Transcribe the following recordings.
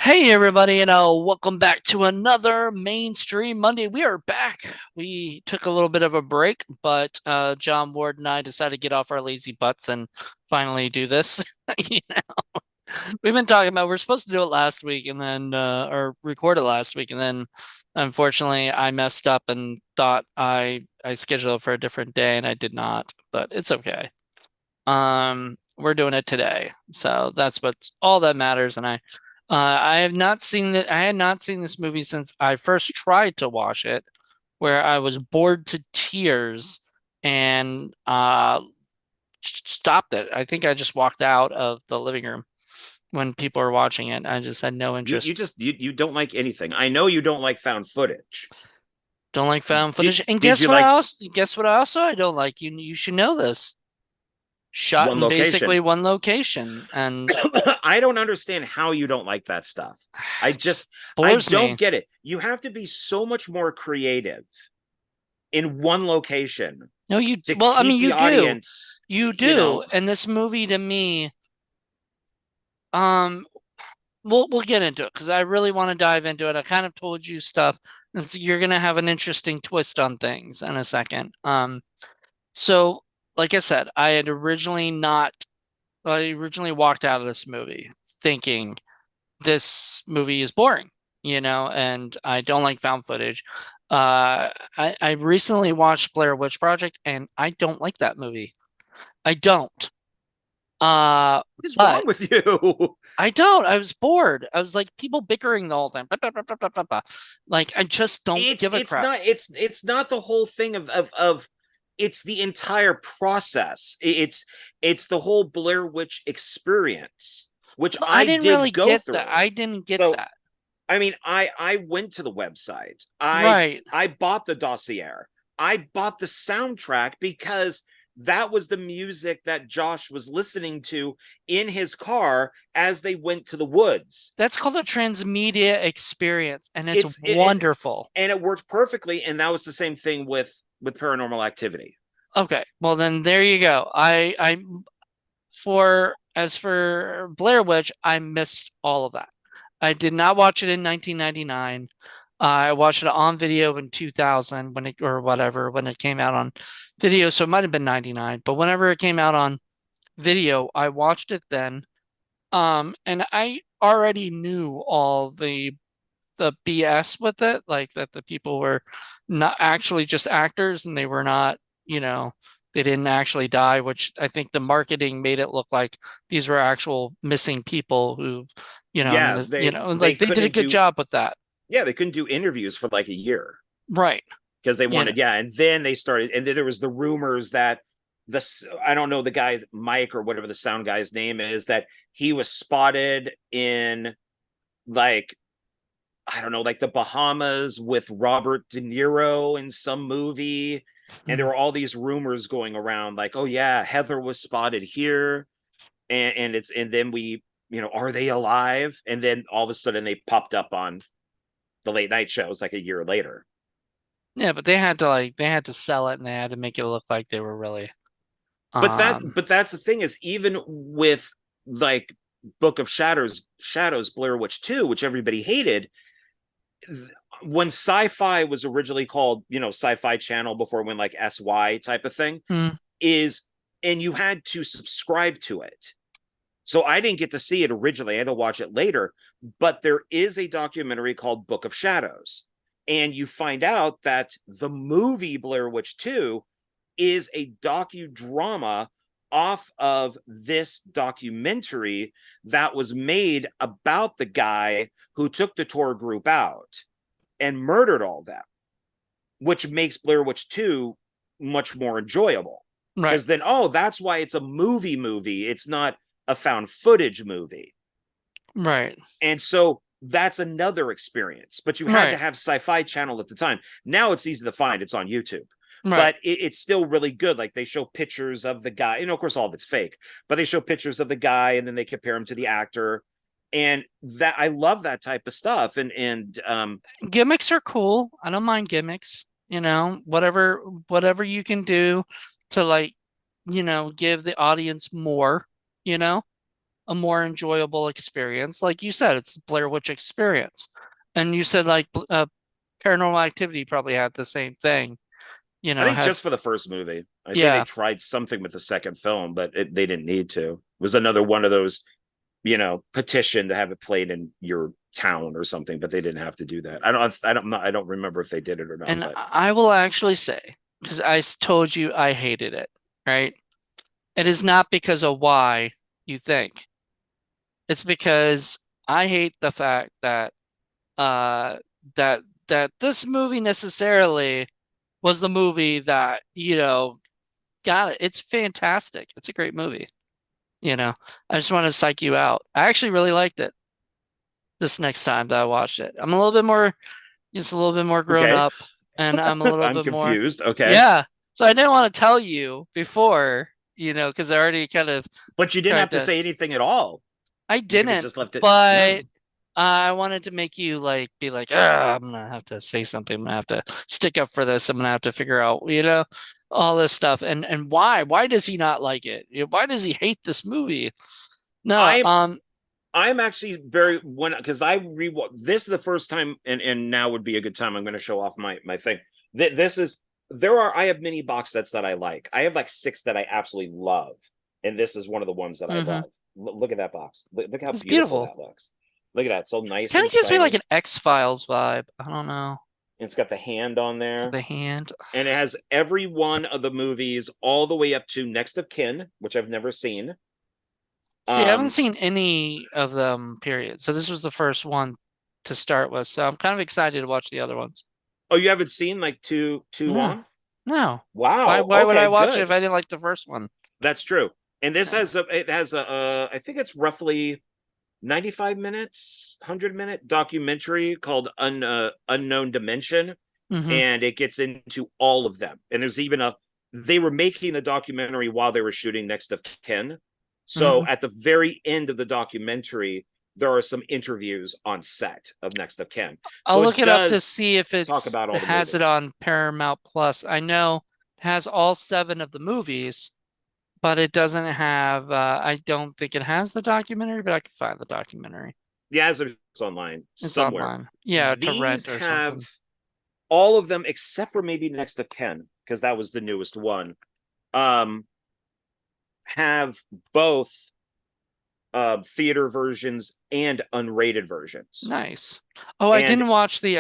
Hey everybody, and welcome back to another Mainstream Monday. We are back. We took a little bit of a break, but John Ward and I decided to get off our lazy butts and finally do this. You know, we've been talking about we're supposed to do it last week and then or record it last week, and then unfortunately I messed up and thought I scheduled it for a different day and I did not, but it's okay. We're doing it today, so that's what's all that matters. And I have not seen it. I had not seen this movie since I first tried to watch it, where I was bored to tears and stopped it. I think I just walked out of the living room when people were watching it. I just had no You interest. just you don't like anything. I know you don't like found footage. Don't like found Did footage. And did guess you what like else? Guess what also I don't like? You should know this. Shot one in basically location? one location, and I don't understand how you don't like that stuff. I it just just I bores don't me. get it. You have to be so much more creative in one location No, you, to well, I keep mean, the you do. audience, You do. And this movie to me, um, we'll get into it because I really want to dive into it. I kind of told you stuff. And so you're gonna have an interesting twist on things in a second. So like I said, I originally walked out of this movie thinking this movie is boring, and I don't like found footage. I recently watched Blair Witch Project and I don't like that movie. I don't. Uh, what is but wrong with you? I don't. I was bored. I was like people bickering the whole time. Bah, bah, bah, bah, bah, bah, bah. Like I just don't it's give a it's crap. not it's not the whole thing of it's the entire process. It's the whole Blair Witch experience, which Well, I I didn't did really go get that. through. I didn't get So that. I mean, I went to the website. Right. I bought the dossier. I bought the soundtrack because that was the music that Josh was listening to in his car as they went to the woods. That's called a transmedia experience, and it's It's wonderful. and it worked perfectly. And that was the same thing with Paranormal Activity. Okay, well then there you go. I for as for Blair Witch, I missed all of that. I did not watch it in 1999. I watched it on video in 2000 when it or whatever when it came out on video. So it might have been 99, but whenever it came out on video, I watched it then. And I already knew all the BS with it, like that the people were not actually just actors and they were not, you know, they didn't actually die, which I think the marketing made it look like these were actual missing people who, Yeah, they like they did a couldn't good do job with that. yeah, they couldn't do interviews for like a year Right. because they You know, wanted and then they started and then there was the rumors that I don't know the guy Mike or whatever the sound guy's name is that he was spotted in like I don't know like the Bahamas with Robert De Niro in some movie, and there mm. were all these rumors going around like oh yeah Heather was spotted here, and it's and then we are they alive, and then all of a sudden they popped up on the late night shows like a year later. Yeah, but they had to sell it and they had to make it look like they were really um But that's the thing is even with like Book of Shadows Blair Witch 2, which everybody hated, when sci-fi was originally called, Sci-Fi Channel before it went like SY type of thing, mm, is and you had to subscribe to it. So I didn't get to see it originally. I had to watch it later, but there is a documentary called Book of Shadows. And you find out that the movie Blair Witch 2 is a docudrama off of this documentary that was made about the guy who took the tour group out and murdered all of them, which makes Blair Witch 2 much more enjoyable. right, Because then, oh, that's why it's a movie. It's not a found footage movie. right, And so that's another experience. But you had to right, have Sci-Fi Channel at the time. Now it's easy to find. It's on YouTube. right. But it's still really good. Like they show pictures of the guy. Of course, all of it's fake, but they show pictures of the guy and then they compare him to the actor. And that I love that type of stuff. And Gimmicks are cool. I don't mind gimmicks, whatever you can do to like, give the audience more, you know? a more enjoyable experience. Like you said, it's a Blair Witch experience. And you said like Paranormal Activity probably had the same thing, I think had just for the first movie. I think they yeah. tried something with the second film, but they didn't need to. It was another one of those, petition to have it played in your town or something, but they didn't have to do that. I don't remember if they did it or not, And but I will actually say, because told you I hated it, right? It is not because of why you think. It's because I hate the fact that uh that this movie necessarily was the movie that, got it. It's fantastic. It's a great movie. I just want to psych you out. I actually really liked it this next time that I watched it. I'm a little bit more, it's a little bit more grown okay. up, and I'm a little I'm bit more, confused. Okay. yeah. So I didn't want to tell you before, because I already kind of But you didn't tried have to to. say anything at all. I You could have didn't, just left it. Yeah. but I wanted to make you like be like, I'm gonna have to say something. I'm gonna have to stick up for this. I'm gonna have to figure out, all this stuff. And why? Why does he not like it? Why does he hate this movie? No, I'm I'm actually very when because I rewatch this is the first time, and now would be a good time. I'm going to show off my thing. This is there are I have many box sets that I like. I have like six that I absolutely love, and this is one of the ones that I hmm love. Look at that box. Look how It's beautiful beautiful. that looks. Look at that, so nice Kind and of gives me like shiny. an X-Files vibe. I don't know. It's got the hand on there, The hand. and it has every one of the movies all the way up to Next of Kin, which I've never seen. See, I haven't Um, seen any of them, period. So this was the first one to start with. So I'm kind of excited to watch the other ones. oh, you haven't seen like two No, on? no. Why Wow. why would I Okay, watch it if good. I didn't like the first one? That's true. And this Yeah. has a I think it's roughly 95 minutes, 100-minute documentary called Unknown Dimension, hmm and it gets into all of them. And there's even a they were making the documentary while they were shooting Next of Kin. So hmm at the very end of the documentary, there are some interviews on set of Next of Kin. I'll So look it it up to does see if talk about it all the has it movies. on Paramount Plus. I know it has all seven of the movies, but it doesn't have I don't think it has the documentary, but I can find the documentary. Yeah, it's online It's somewhere. online. Yeah, to These rent or have something. all of them except for maybe Next of Ken, because that was the newest one. Um, have both theater versions and unrated versions. Nice. Oh, And I didn't watch the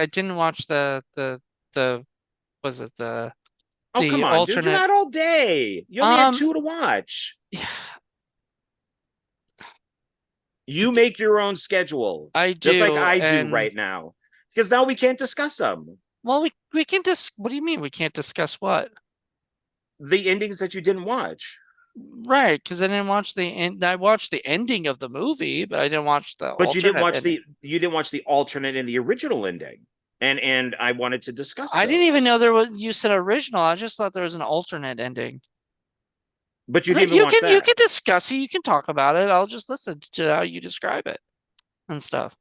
was it oh, come the on, dude, you alternate had all day. You only had um two to watch. yeah, You make your own schedule, I just like do. I do And right now, because now we can't discuss them. well, we can what do you mean we can't discuss what? The endings that you didn't watch. Right, because I didn't watch the end. I watched the ending of the movie, but I didn't watch the But alternate ending. you didn't watch the alternate and the original ending. And I wanted to discuss I didn't even know those. there was, you said original. I just thought there was an alternate ending. But you But didn't even watch you that. can discuss it. You can talk about it. I'll just listen to how you describe it and stuff.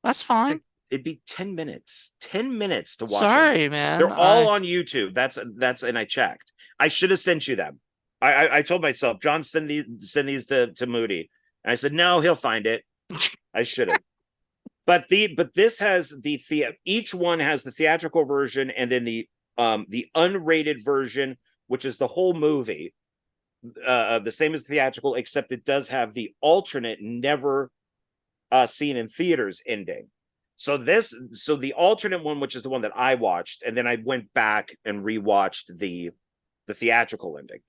That's It's fine. like it'd be 10 minutes. 10 minutes to watch them. Sorry, man. They're all on YouTube. That's and I checked. I should have sent you them. I told myself, John, send these to Moody. And I said, no, he'll find it. I should have. But this has each one has the theatrical version and then the unrated version, which is the whole movie, the same as the theatrical, except it does have the alternate never seen in theaters ending. So the alternate one, which is the one that I watched, and then I went back and rewatched the theatrical ending,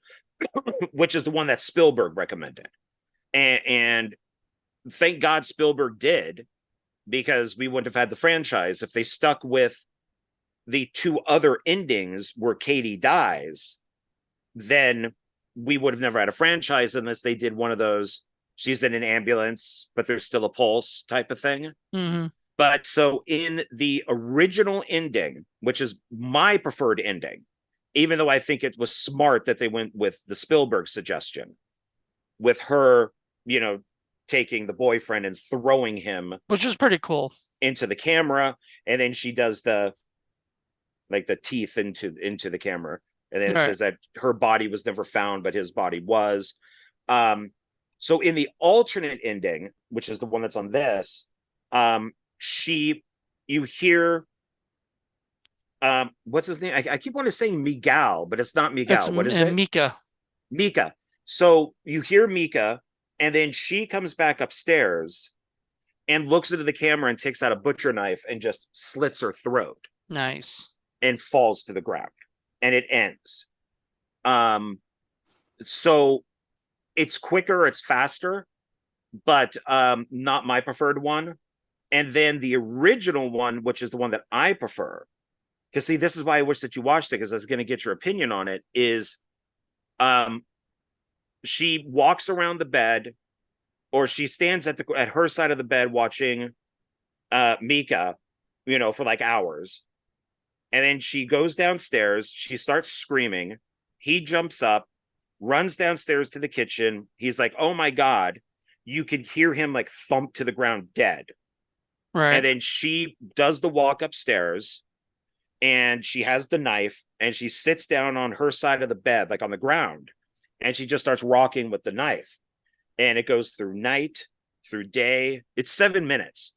which is the one that Spielberg recommended, and thank God Spielberg did, because we wouldn't have had the franchise if they stuck with the two other endings where Katie dies. Then we would have never had a franchise unless they did one of those. She's in an ambulance, but there's still a pulse type of thing. hmm But so in the original ending, which is my preferred ending, even though I think it was smart that they went with the Spielberg suggestion, with her, you know, taking the boyfriend and throwing him Which is pretty cool. into the camera, and then she does the like the teeth into the camera, and then All it right. says that her body was never found, but his body was. Um, So in the alternate ending, which is the one that's on this, she, you hear, what's his name? I keep wanting to say Miguel, but it's not It's Miguel. What is it? Mika. Mika. So you hear Mika, and then she comes back upstairs and looks into the camera and takes out a butcher knife and just slits her throat Nice. and falls to the ground, and it ends. Um, so it's quicker, it's faster, but not my preferred one. And then the original one, which is the one that I prefer, because see, this is why I wish that you watched it, because I was going to get your opinion on it. Is um, she walks around the bed, or she stands at her side of the bed watching Mika, for like hours, and then she goes downstairs. She starts screaming. He jumps up, runs downstairs to the kitchen. He's like, "Oh my god!" You could hear him like thump to the ground, dead. And Right. then she does the walk upstairs, and she has the knife, and she sits down on her side of the bed, like on the ground, and she just starts rocking with the knife. And it goes through night, through day. It's 7 minutes,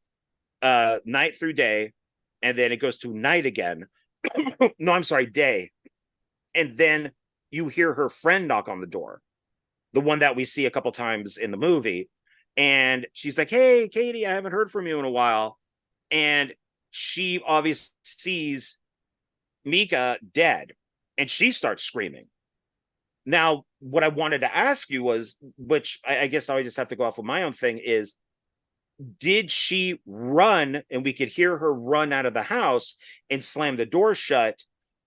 night through day, and then it goes to night again. No, I'm sorry, day. And then you hear her friend knock on the door, the one that we see a couple times in the movie. And she's like, "Hey, Katie, I haven't heard from you in a while." And she obviously sees Mika dead, and she starts screaming. Now, what I wanted to ask you was, which I guess I just have to go off with my own thing, is did she run and we could hear her run out of the house and slam the door shut,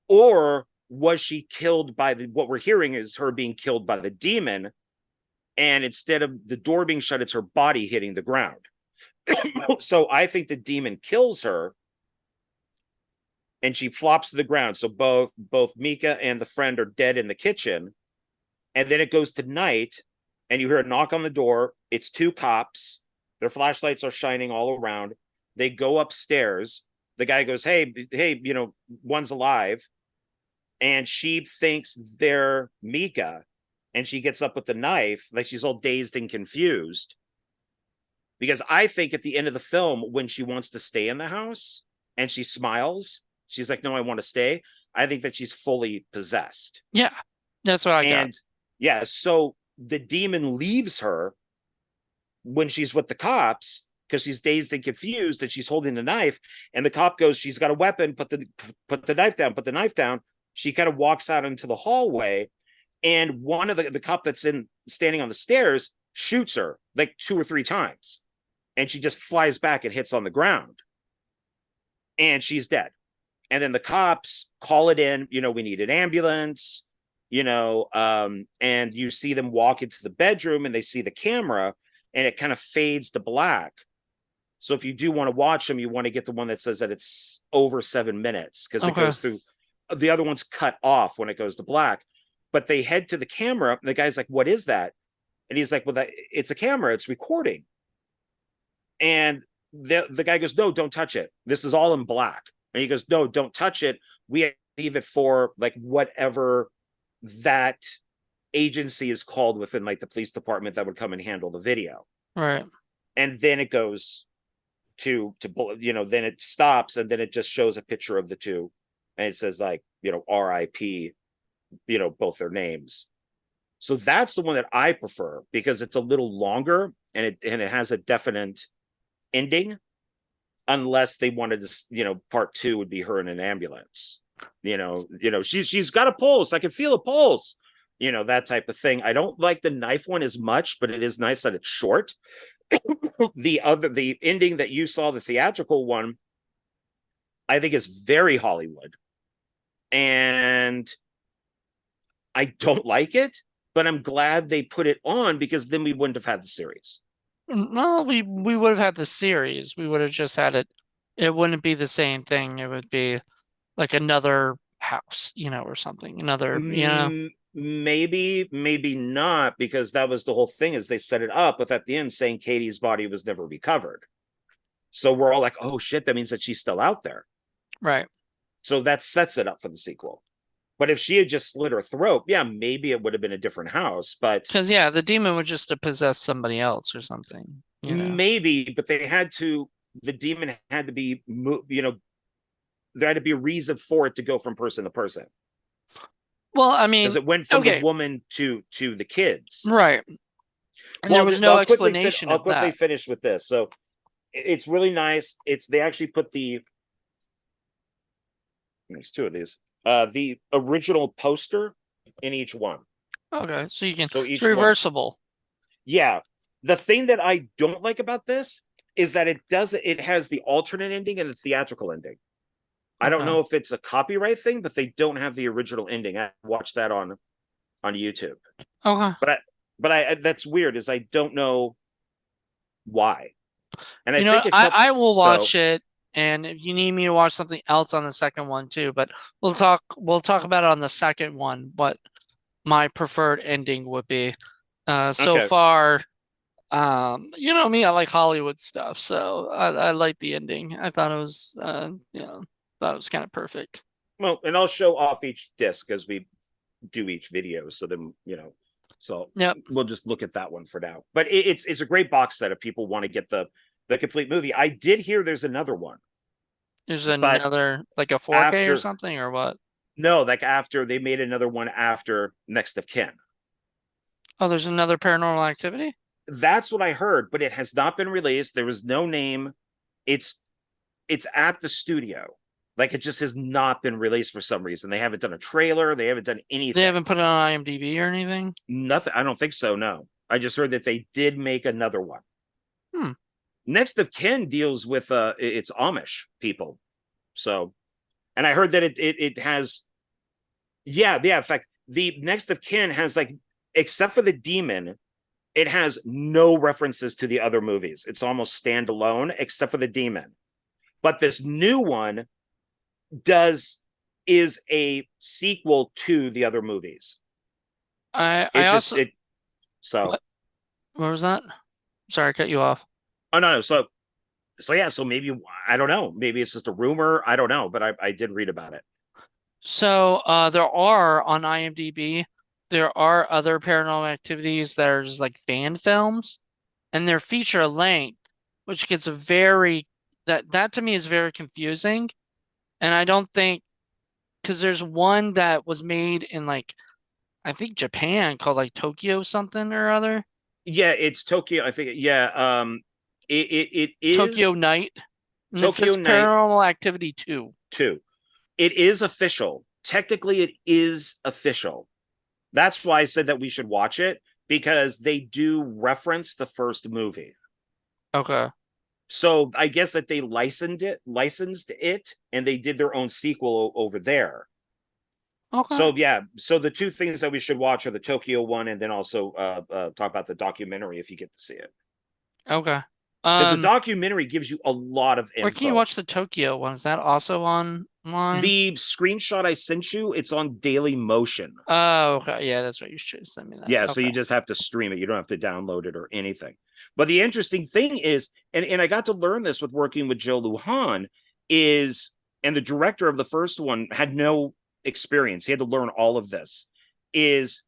or was she killed by what we're hearing is her being killed by the demon, and instead of the door being shut, it's her body hitting the ground. So I think the demon kills her and she flops to the ground. So both Mika and the friend are dead in the kitchen. And then it goes to night, and you hear a knock on the door. It's two cops. Their flashlights are shining all around. They go upstairs. The guy goes, hey, one's alive. And she thinks they're Mika. And she gets up with the knife, like she's all dazed and confused. Because I think at the end of the film, when she wants to stay in the house and she smiles, she's like, "No, I want to stay." I think that she's fully possessed. Yeah. That's what I got. And yeah, so the demon leaves her when she's with the cops because she's dazed and confused and she's holding the knife. And the cop goes, "She's got a weapon, put the knife down, put the knife down." She kind of walks out into the hallway, and one of the cop that's standing on the stairs shoots her like 2 or 3 times. And she just flies back and hits on the ground. And she's dead. And then the cops call it in, we need an ambulance, and you see them walk into the bedroom and they see the camera and it kind of fades to black. So if you do want to watch them, you want to get the one that says that it's over 7 minutes, because it Okay. goes through, the other one's cut off when it goes to black. But they head to the camera and the guy's like, "What is that?" And he's like, "Well, it's a camera, it's recording." And the guy goes, "No, don't touch it. This is all in black." And he goes, "No, don't touch it. We leave it for like whatever that agency is called within like the police department that would come and handle the video." Right. And then it goes then it stops, and then it just shows a picture of the two, and it says like, RIP, both their names. So that's the one that I prefer because it's a little longer, and it has a definite ending, unless they wanted to, part two would be her in an ambulance. She's got a pulse. I can feel a pulse. That type of thing. I don't like the knife one as much, but it is nice that it's short. The ending that you saw, the theatrical one, I think is very Hollywood, and I don't like it. But I'm glad they put it on, because then we wouldn't have had the series. Well, we would have had the series. We would have just had it. It wouldn't be the same thing. It would be like another house, or something. Maybe, maybe not, because that was the whole thing, is they set it up with at the end saying Katie's body was never recovered. So we're all like, "Oh shit, that means that she's still out there." Right. So that sets it up for the sequel. But if she had just slit her throat, yeah, maybe it would have been a different house. But Because yeah, the demon would just have possessed somebody else or something, you know. maybe, but they had to. The demon had to be, there had to be a reason for it to go from person to person Well, I because mean, it went from the okay, woman to the kids. right. And there Well, was no explanation I'll of quickly that. finish with this. So it's really nice. It's they actually put there's two of these the original poster in each one. Okay, so you can, So it's each one, reversible. yeah. The thing that I don't like about this is that it has the alternate ending and the theatrical ending. I don't Okay. know if it's a copyright thing, but they don't have the original ending. I watched that on YouTube. Okay. But I that's weird is I don't know why. And I You know, think a couple I will so watch it, and if you need me to watch something else on the second one too, but we'll talk about it on the second one, what my preferred ending would be. So okay. far, you know me, I like Hollywood stuff, so I like the ending. I thought it was thought it was kind of perfect. Well, and I'll show off each disc as we do each video. So then, so Yep. we'll just look at that one for now. But it's a great box set if people want to get the complete movie. I did hear there's another one, There's but another like a 4K or after something or what? no, like after they made another one after Next of Kin. Oh, there's another Paranormal Activity? That's what I heard, but it has not been released. There was no name. It's it's at the studio. Like it just has not been released for some reason. They haven't done a trailer. They haven't done They anything. haven't put it on IMDb or anything? Nothing. I don't think so. No. I just heard that they did make another one. Hmm. Next of Kin deals with it's Amish people. So, and I heard that it has yeah. In fact, the Next of Kin has like except for the demon, it has no references to the other movies. It's almost standalone except for the demon. But this new one does is a sequel to the other movies. I It's just also it so what what was that? Sorry, I cut you off. oh no, so yeah, so maybe I don't know. Maybe it's just a rumor. I don't know, but I did read about it. So there are on IMDb, there are other paranormal activities that are just like fan films, and they're feature length, which gets very that to me is very confusing. And I don't think because there's one that was made in like I think Japan called like Tokyo something or other. Yeah, it's Tokyo. I think yeah, it Tokyo is Night. And it Tokyo says Night Paranormal Activity 2. 2. It is official. Technically it is official. That's why I said that we should watch it because they do reference the first movie. Okay. So I guess that they licensed it, and they did their own sequel over there. Okay. So yeah, so the two things that we should watch are the Tokyo one, and then also talk about the documentary if you get to see it, Okay. because the Um, documentary gives you a lot of where can you info. watch the Tokyo one? Is that also online? The screenshot I sent you, it's on Daily Motion. Oh, okay. Yeah, that's right. You should send me that. Yeah, so Okay. you just have to stream it. You don't have to download it or anything. But the interesting thing is, and I got to learn this with working with Joe Lujan, is and the director of the first one had no experience. He had to learn all of this. Is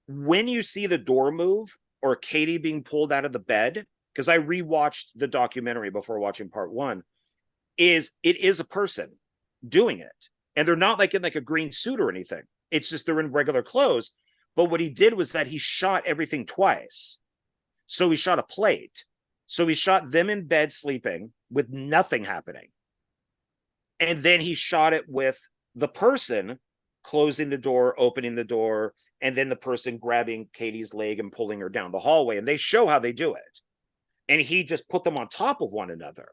when you see the door move or Katie being pulled out of the bed, because I rewatched the documentary before watching part one, is it is a person doing it. And they're not like in like a green suit or anything. It's just they're in regular clothes. But what he did was that he shot everything twice. So he shot a plate. So he shot them in bed sleeping with nothing happening. And then he shot it with the person closing the door, opening the door, and then the person grabbing Katie's leg and pulling her down the hallway. And they show how they do it. And he just put them on top of one another.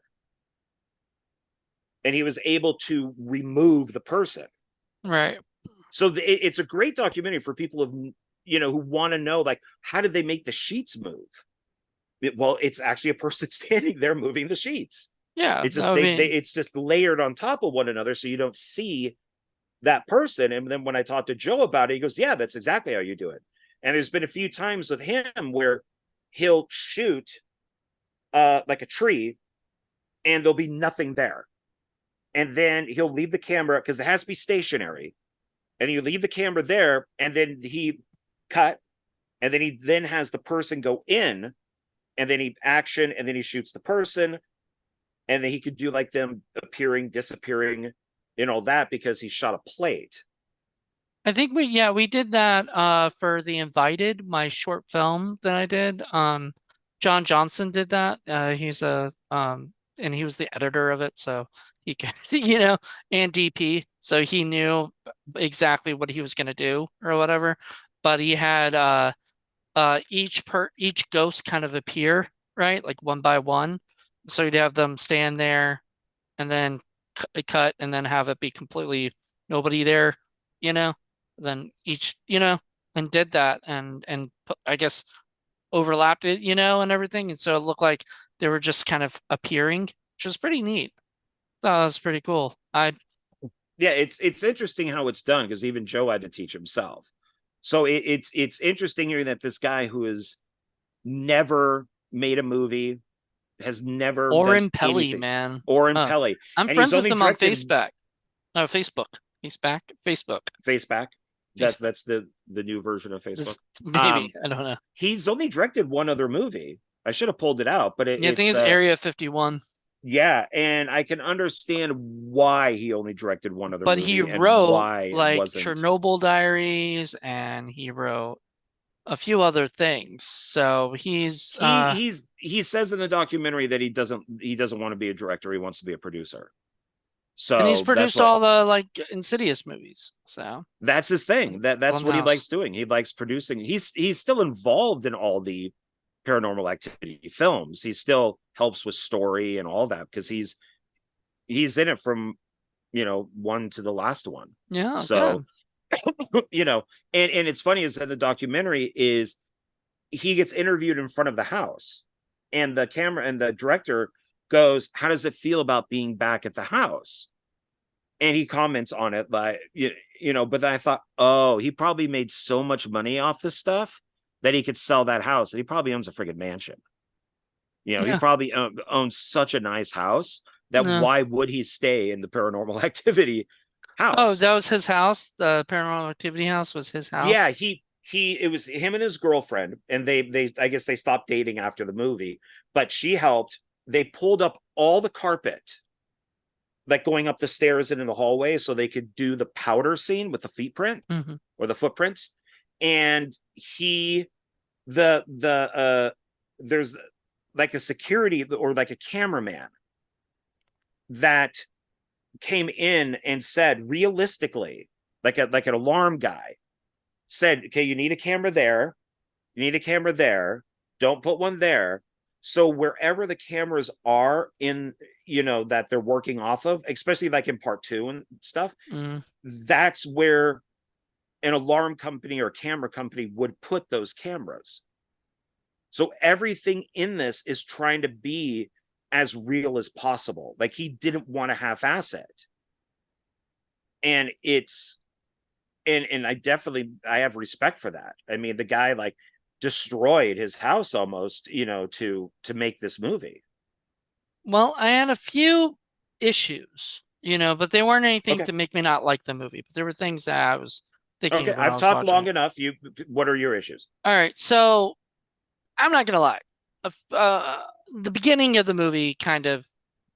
And he was able to remove the person. Right. So it's a great documentary for people who want to know, like, how did they make the sheets move? Well, it's actually a person standing there moving the sheets. Yeah, It's that just would they be it's just layered on top of one another, so you don't see that person. And then when I talked to Joe about it, he goes, "Yeah, that's exactly how you do it." And there's been a few times with him where he'll shoot like a tree, and there'll be nothing there, and then he'll leave the camera because it has to be stationary, and you leave the camera there, and then he cut, and then he then has the person go in, and then he action, and then he shoots the person, and then he could do like them appearing, disappearing, and all that because he shot a plate. I think we did that for The Invited, my short film that I did. John Johnson did that. He's a and he was the editor of it, so he could, and DP, so he knew exactly what he was gonna do or whatever. But he had each ghost kind of appear, right? Like one by one. So you'd have them stand there and then cut and then have it be completely nobody there, you know, then each, and did that and I guess overlapped it, and everything. And so it looked like they were just kind of appearing, which was pretty neat. That was pretty cool. I Yeah, it's interesting how it's done because even Joe had to teach himself. So it's interesting hearing that this guy who has never made a movie, has never done Oren Pelly, anything, man. or in Oh, Pele, I'm and he's friends with only them on directed Facebook. No, Facebook. He's back. Facebook. Face Back. Facebook. That's the new version of Facebook. This maybe. Um, I don't know. he's only directed one other movie. I should have pulled it out, but Yeah, I think it's it's Area 51. yeah, and I can understand why he only directed one other But he movie and wrote why it like wasn't. Chernobyl Diaries and he wrote a few other things. So he's He says in the documentary that he doesn't want to be a director. He wants to be a producer. and he's So that's produced what all the like Insidious movies. So that's his thing. That's what he Blumhouse. likes doing. He likes producing. He's still involved in all the Paranormal Activity films. He still helps with story and all that because he's in it from one to the last one. Yeah, So good. you know, and it's funny is that the documentary is he gets interviewed in front of the house, and the camera and the director goes, "How does it feel about being back at the house?" And he comments on it like but then I thought, oh, he probably made so much money off this stuff that he could sell that house, and he probably owns a friggin' mansion. He Yeah. probably owns such a nice house that No. why would he stay in the Paranormal Activity Oh, that house? was his house. The Paranormal Activity house was his Yeah, house. he it was him and his girlfriend, and they I guess they stopped dating after the movie, but she helped. They pulled up all the carpet, like going up the stairs and in the hallway, so they could do the powder scene with the feet print Hmm. or the footprints. And the there's like a security or like a cameraman that came in and said realistically, like an alarm guy said, okay, you need a camera there, you need a camera there, don't put one there. So wherever the cameras are in, that they're working off of, especially like in part two and stuff, Mm. that's where an alarm company or camera company would put those cameras. So everything in this is trying to be as real as possible. Like he didn't want to half-ass it. And and I have respect for that. I mean, the guy like destroyed his house almost, to make this movie. Well, I had a few issues, but they weren't anything Okay. to make me not like the movie. But there were things that I was thinking Okay. of when I I've was talked watching long it. enough. What are your issues? All right, so I'm not gonna lie. The beginning of the movie kind of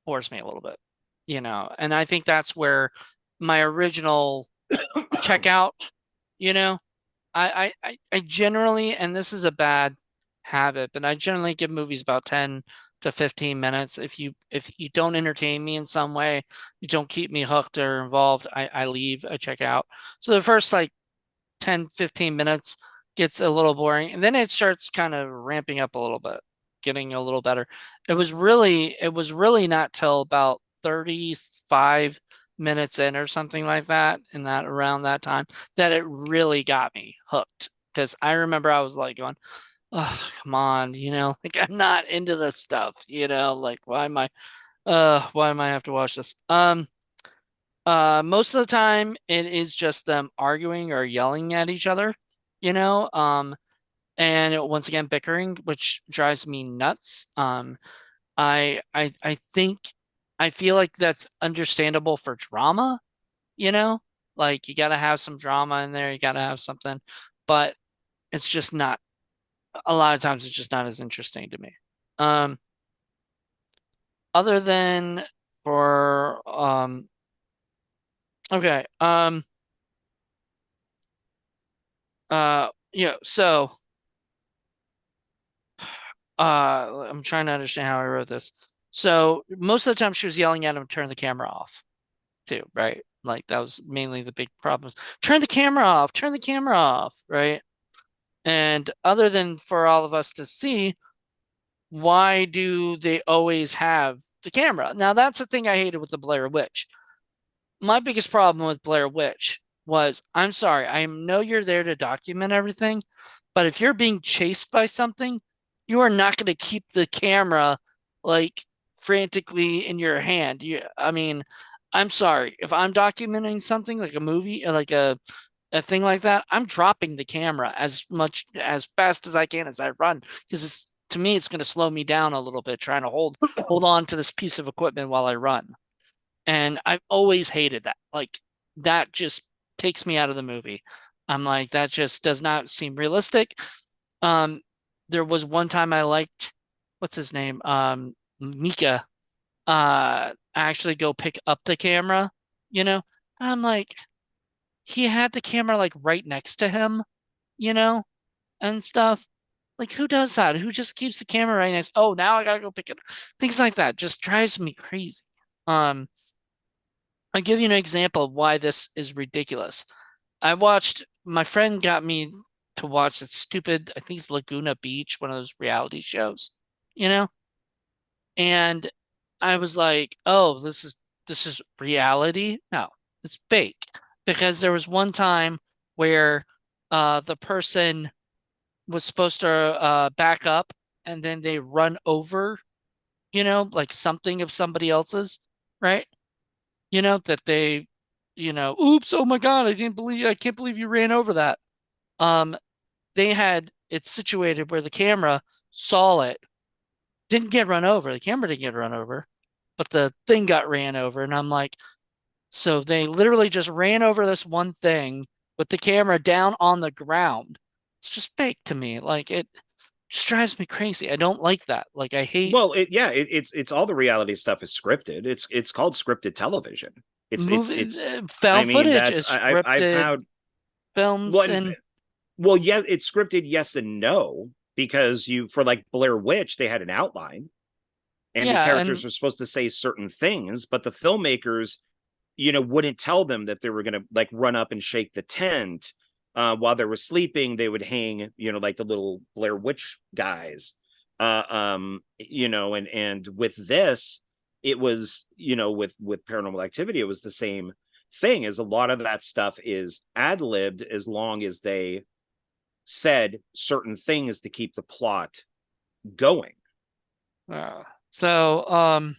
bores me a little bit, and I think that's where my original checkout, you know, I generally, and this is a bad habit, but I generally give movies about 10 to 15 minutes. If you don't entertain me in some way, you don't keep me hooked or involved, I leave, I check out. So the first like 10, 15 minutes gets a little boring, and then it starts kind of ramping up a little bit, getting a little better. It was really not till about 35 minutes in or something like that, in that around that time, that it really got me hooked. Because I remember I was like going, oh, come on, like I'm not into this stuff, like why am I have to watch this? Most of the time it is just them arguing or yelling at each other, you know, um, once again bickering, which drives me nuts. I think I feel like that's understandable for drama, you know. Like you got to have some drama in there, you got to have something, but it's just not a lot of times it's just not as interesting to me. Um, other than for okay, yeah, so I'm trying to understand how I wrote this. So most of the time she was yelling at him to turn the camera off too, right? Like that was mainly the big problems. Turn the camera off, turn the camera off, right? And other than for all of us to see, why do they always have the camera? Now that's the thing I hated with the Blair Witch. My biggest problem with Blair Witch was, I'm sorry, I know you're there to document everything, but if you're being chased by something, you are not going to keep the camera like frantically in your hand. I mean, I'm sorry, if I'm documenting something like a movie, like a thing like that, I'm dropping the camera as fast as I can as I run because to me it's going to slow me down a little bit trying to hold on to this piece of equipment while I run. And I've always hated that. Like that just takes me out of the movie. I'm like, that just does not seem realistic. Um, there was one time I liked what's his name? Mika. Actually go pick up the camera, you know? And I'm like, he had the camera like right next to him, you know, and stuff. Like who does that? Who just keeps the camera right next? Oh, now I gotta go pick it. Things like that just drives me crazy. Um, I'll give you an example of why this is ridiculous. My friend got me to watch that stupid, I think it's Laguna Beach, one of those reality shows, you know? And I was like, "Oh, this is reality?" No, it's fake. Because there was one time where the person was supposed to back up and then they run over, like something of somebody else's, right? That they, oops, oh my God, I can't believe you ran over that. Um, they had it situated where the camera saw it, didn't get run over. The camera didn't get run over, but the thing got ran over. And I'm like, so they literally just ran over this one thing with the camera down on the ground. It's just fake to me. Like it just drives me crazy. I don't like that. Like I hate Well, it's all the reality stuff is scripted. It's called scripted television. movie I found mean, footage that's is I've scripted had films well, and well, yeah, it's scripted, yes and no, because you for like Blair Witch, they had an outline and the yeah, characters and were supposed to say certain things, but the filmmakers, wouldn't tell them that they were going to like run up and shake the tent. While they were sleeping, they would hang, like the little Blair Witch guys. And with this, it was, with Paranormal Activity, it was the same thing. As a lot of that stuff is ad libbed, as long as they said certain things to keep the plot going. uh, so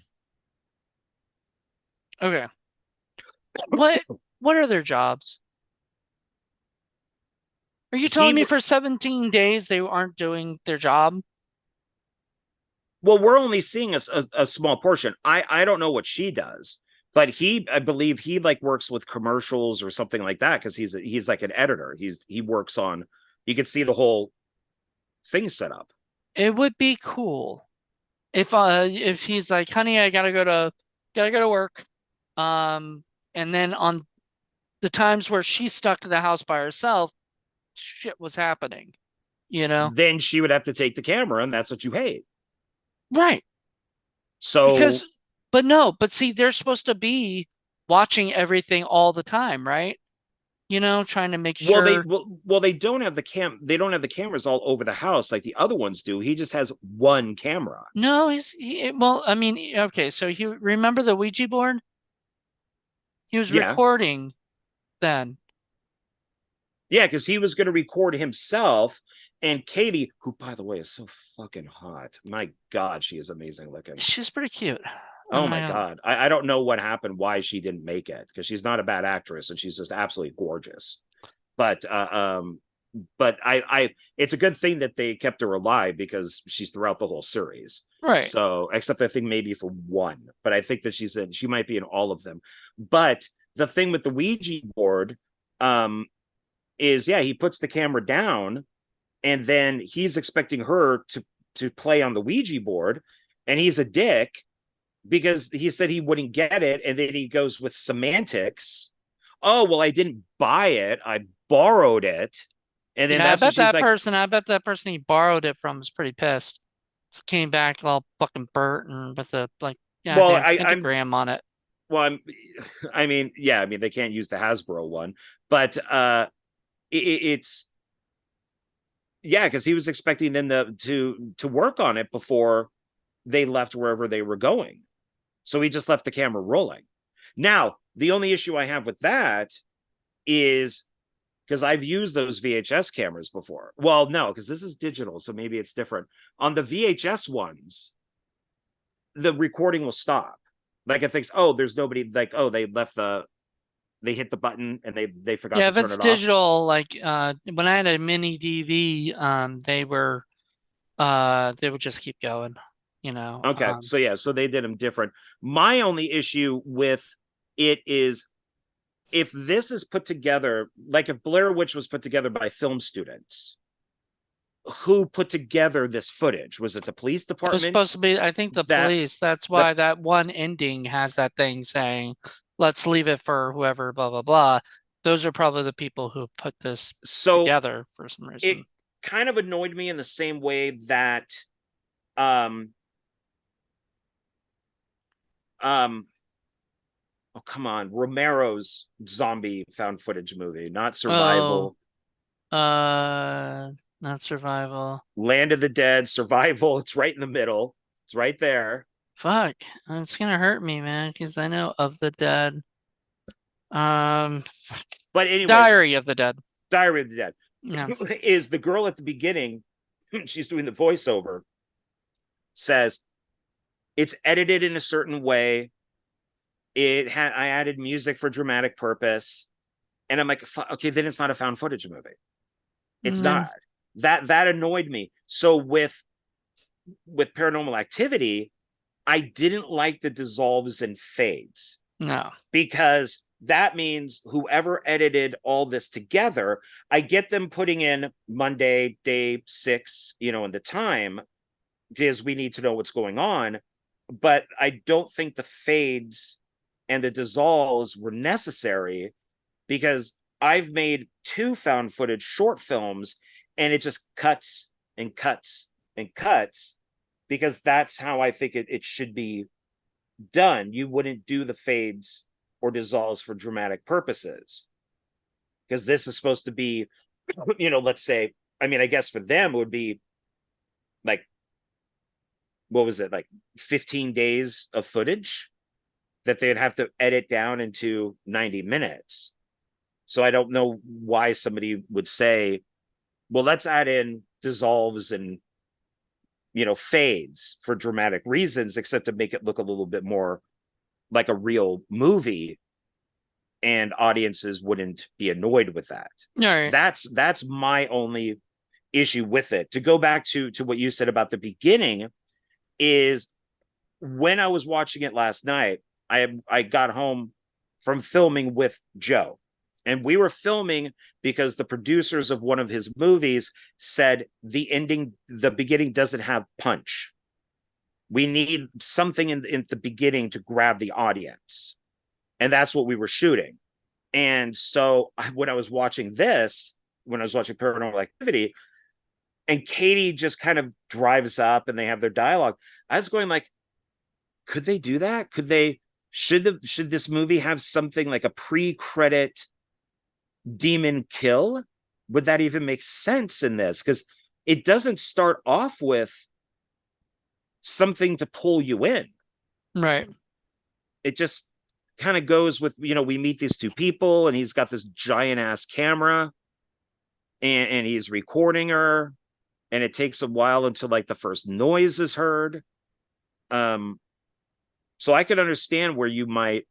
okay. What what are their jobs? Are you telling He me for 17 days they aren't doing their job? Well, we're only seeing a small portion. I don't know what she does, but I believe he like works with commercials or something like that because he's like an editor. He works on. You can see the whole thing set up. It would be cool if he's like, "Honey, I gotta go to work." Um and then on the times where she's stuck in the house by herself, shit was happening, you know? Then she would have to take the camera, and that's what you hate. Right. So, Because but no, but see, they're supposed to be watching everything all the time, right? Trying to make sure. they don't have they don't have the cameras all over the house like the other ones do. He just has one camera. No, well, I mean, okay, so you remember the Ouija board? He was Yeah, recording then. yeah, because he was going to record himself. And Katie, who by the way is so fucking hot, my God, she is amazing looking. She's pretty cute. Oh I'm my not gonna, God. I don't know what happened, why she didn't make it, because she's not a bad actress and she's just absolutely gorgeous. But it's a good thing that they kept her alive because she's throughout the whole series. right. So except I think maybe for one, but I think that she might be in all of them. But the thing with the Ouija board, um, is yeah, he puts the camera down, and then he's expecting her to play on the Ouija board, and he's a dick because he said he wouldn't get it, and then he goes with semantics. Oh well, I didn't buy it, I borrowed it, and then Yeah, that's when she's like, I bet that person he borrowed it from was pretty pissed. So came back all fucking burnt and with a like well, goddamn I'm pentagram on it. well, I mean, yeah, I mean they can't use the Hasbro one, but it's yeah, because he was expecting them to work on it before they left wherever they were going. So he just left the camera rolling. Now, the only issue I have with that is because I've used those VHS cameras before. Well, no, because this is digital, so maybe it's different. On the VHS ones, the recording will stop. Like it thinks, oh, there's nobody. Like, oh, they hit the button and they forgot Yeah, to if turn it's it off. digital, like when I had a mini DV, they would just keep going, you know. Okay, so yeah, so they did them different. My only issue with it is if this is put together, like if Blair Witch was put together by film students, who put together this footage? Was it the police It was department supposed to be, I think, the that police. That's that why that one ending has that thing saying, let's leave it for whoever, blah, blah, blah. Those are probably the people who put this so together for some it reason. kind of annoyed me in the same way that um um oh come on, Romero's zombie found footage movie, not Oh, survival, uh, not survival. Land of the Dead, survival, it's right in the middle. It's right there. Fuck, it's gonna hurt me, man, because I know of the dead. Fuck. But anyways, Diary of the Dead. Diary of the Dead No. is the girl at the beginning, she's doing the voiceover, says it's edited in a certain way. I added music for dramatic purpose. And I'm like, okay, then it's not a found footage movie. It's No. not. That annoyed me. So with Paranormal Activity, I didn't like the dissolves and fades No. because that means whoever edited all this together, I get them putting in Monday, day 6, in the time because we need to know what's going on. But I don't think the fades and the dissolves were necessary because I've made 2 found footage short films and it just cuts and cuts and cuts because that's how I think it should be done. You wouldn't do the fades or dissolves for dramatic purposes because this is supposed to be, let's say, I mean, I guess for them it would be like, what was it, like 15 days of footage that they'd have to edit down into 90 minutes. So I don't know why somebody would say, well, let's add in dissolves and, fades for dramatic reasons, except to make it look a little bit more like a real movie and audiences wouldn't be annoyed with that. All right. That's my only issue with it. To go back to what you said about the beginning is when I was watching it last night, I got home from filming with Joe. And we were filming because the producers of one of his movies said the beginning doesn't have punch. We need something in the beginning to grab the audience. And that's what we were shooting. And so when I was watching Paranormal Activity, and Katie just kind of drives up and they have their dialogue, I was going like, could they do that? Should this movie have something like a pre-credit demon kill? Would that even make sense in this? Because it doesn't start off with something to pull you in. Right. It just kind of goes with, we meet these 2 people and he's got this giant ass camera and he's recording her and it takes a while until like the first noise is heard. So I could understand where you might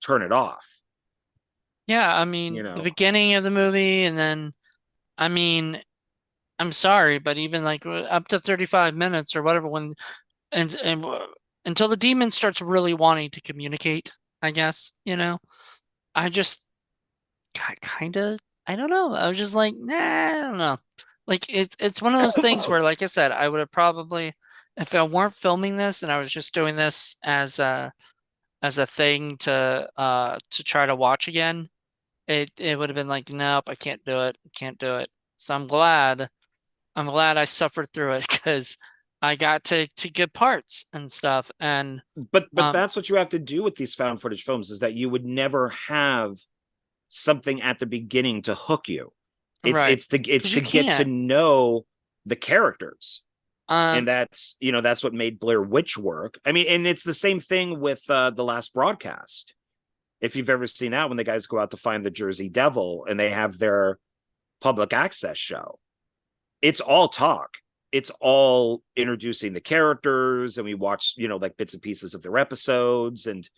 turn it off, Yeah, I you mean, the know. beginning of the movie, and then, I mean, I'm sorry, but even like up to 35 minutes or whatever, and until the demon starts really wanting to communicate, I guess, you know. I just kind of, I don't know. I was just like, nah, I don't know. Like it's one of those things where, like I said, I would have probably, if I weren't filming this and I was just doing this as a thing to try to watch again, it would have been like, nope, I can't do it. I can't do it. So I'm glad I suffered through it because I got to good parts and stuff. And But um that's what you have to do with these found footage films, is that you would never have something at the beginning to hook you. right. It's Because to you get to can't. know the characters. And Um that's, that's what made Blair Witch work. I mean, and it's the same thing with the last broadcast. If you've ever seen that, when the guys go out to find the Jersey Devil and they have their public access show, it's all talk. It's all introducing the characters, and we watch, like bits and pieces of their episodes, and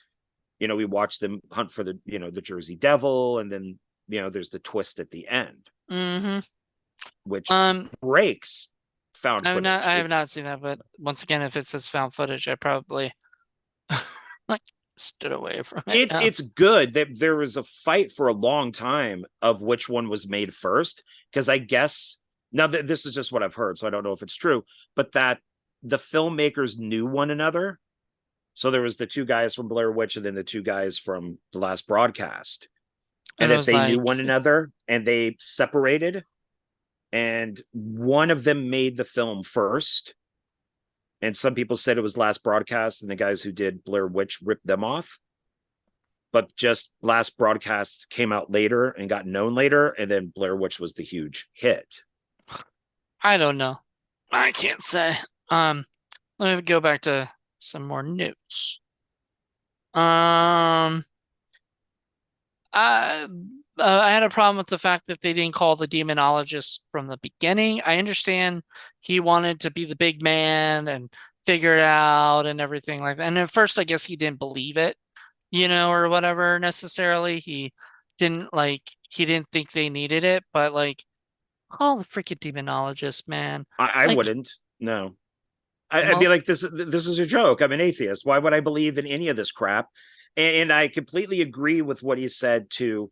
we watch them hunt for the Jersey Devil, and then there's the twist at the end, hmm which um breaks found footage. I have not seen that, but once again, if it says found footage, I probably like stood away from it. It's Yeah. it's good that there was a fight for a long time of which one was made first, because I guess now that this is just what I've heard, so I don't know if it's true, but that the filmmakers knew one another. So there was the two guys from Blair Witch and then the two guys from the last broadcast, And and it that was they knew like, one another and they separated, and one of them made the film first. And some people said it was last broadcast and the guys who did Blair Witch ripped them off, but just last broadcast came out later and got known later, and then Blair Witch was the huge hit. I don't know. I can't say. Let me go back to some more news. Um, I I had a problem with the fact that they didn't call the demonologist from the beginning. I understand he wanted to be the big man and figure it out and everything like that. And at first, I guess he didn't believe it, or whatever necessarily. He didn't think they needed it, but like, call the freaking demonologist, man. I Like, wouldn't. No, I'd be well, like, this is a joke. I'm an atheist. Why would I believe in any of this crap? And I completely agree with what he said to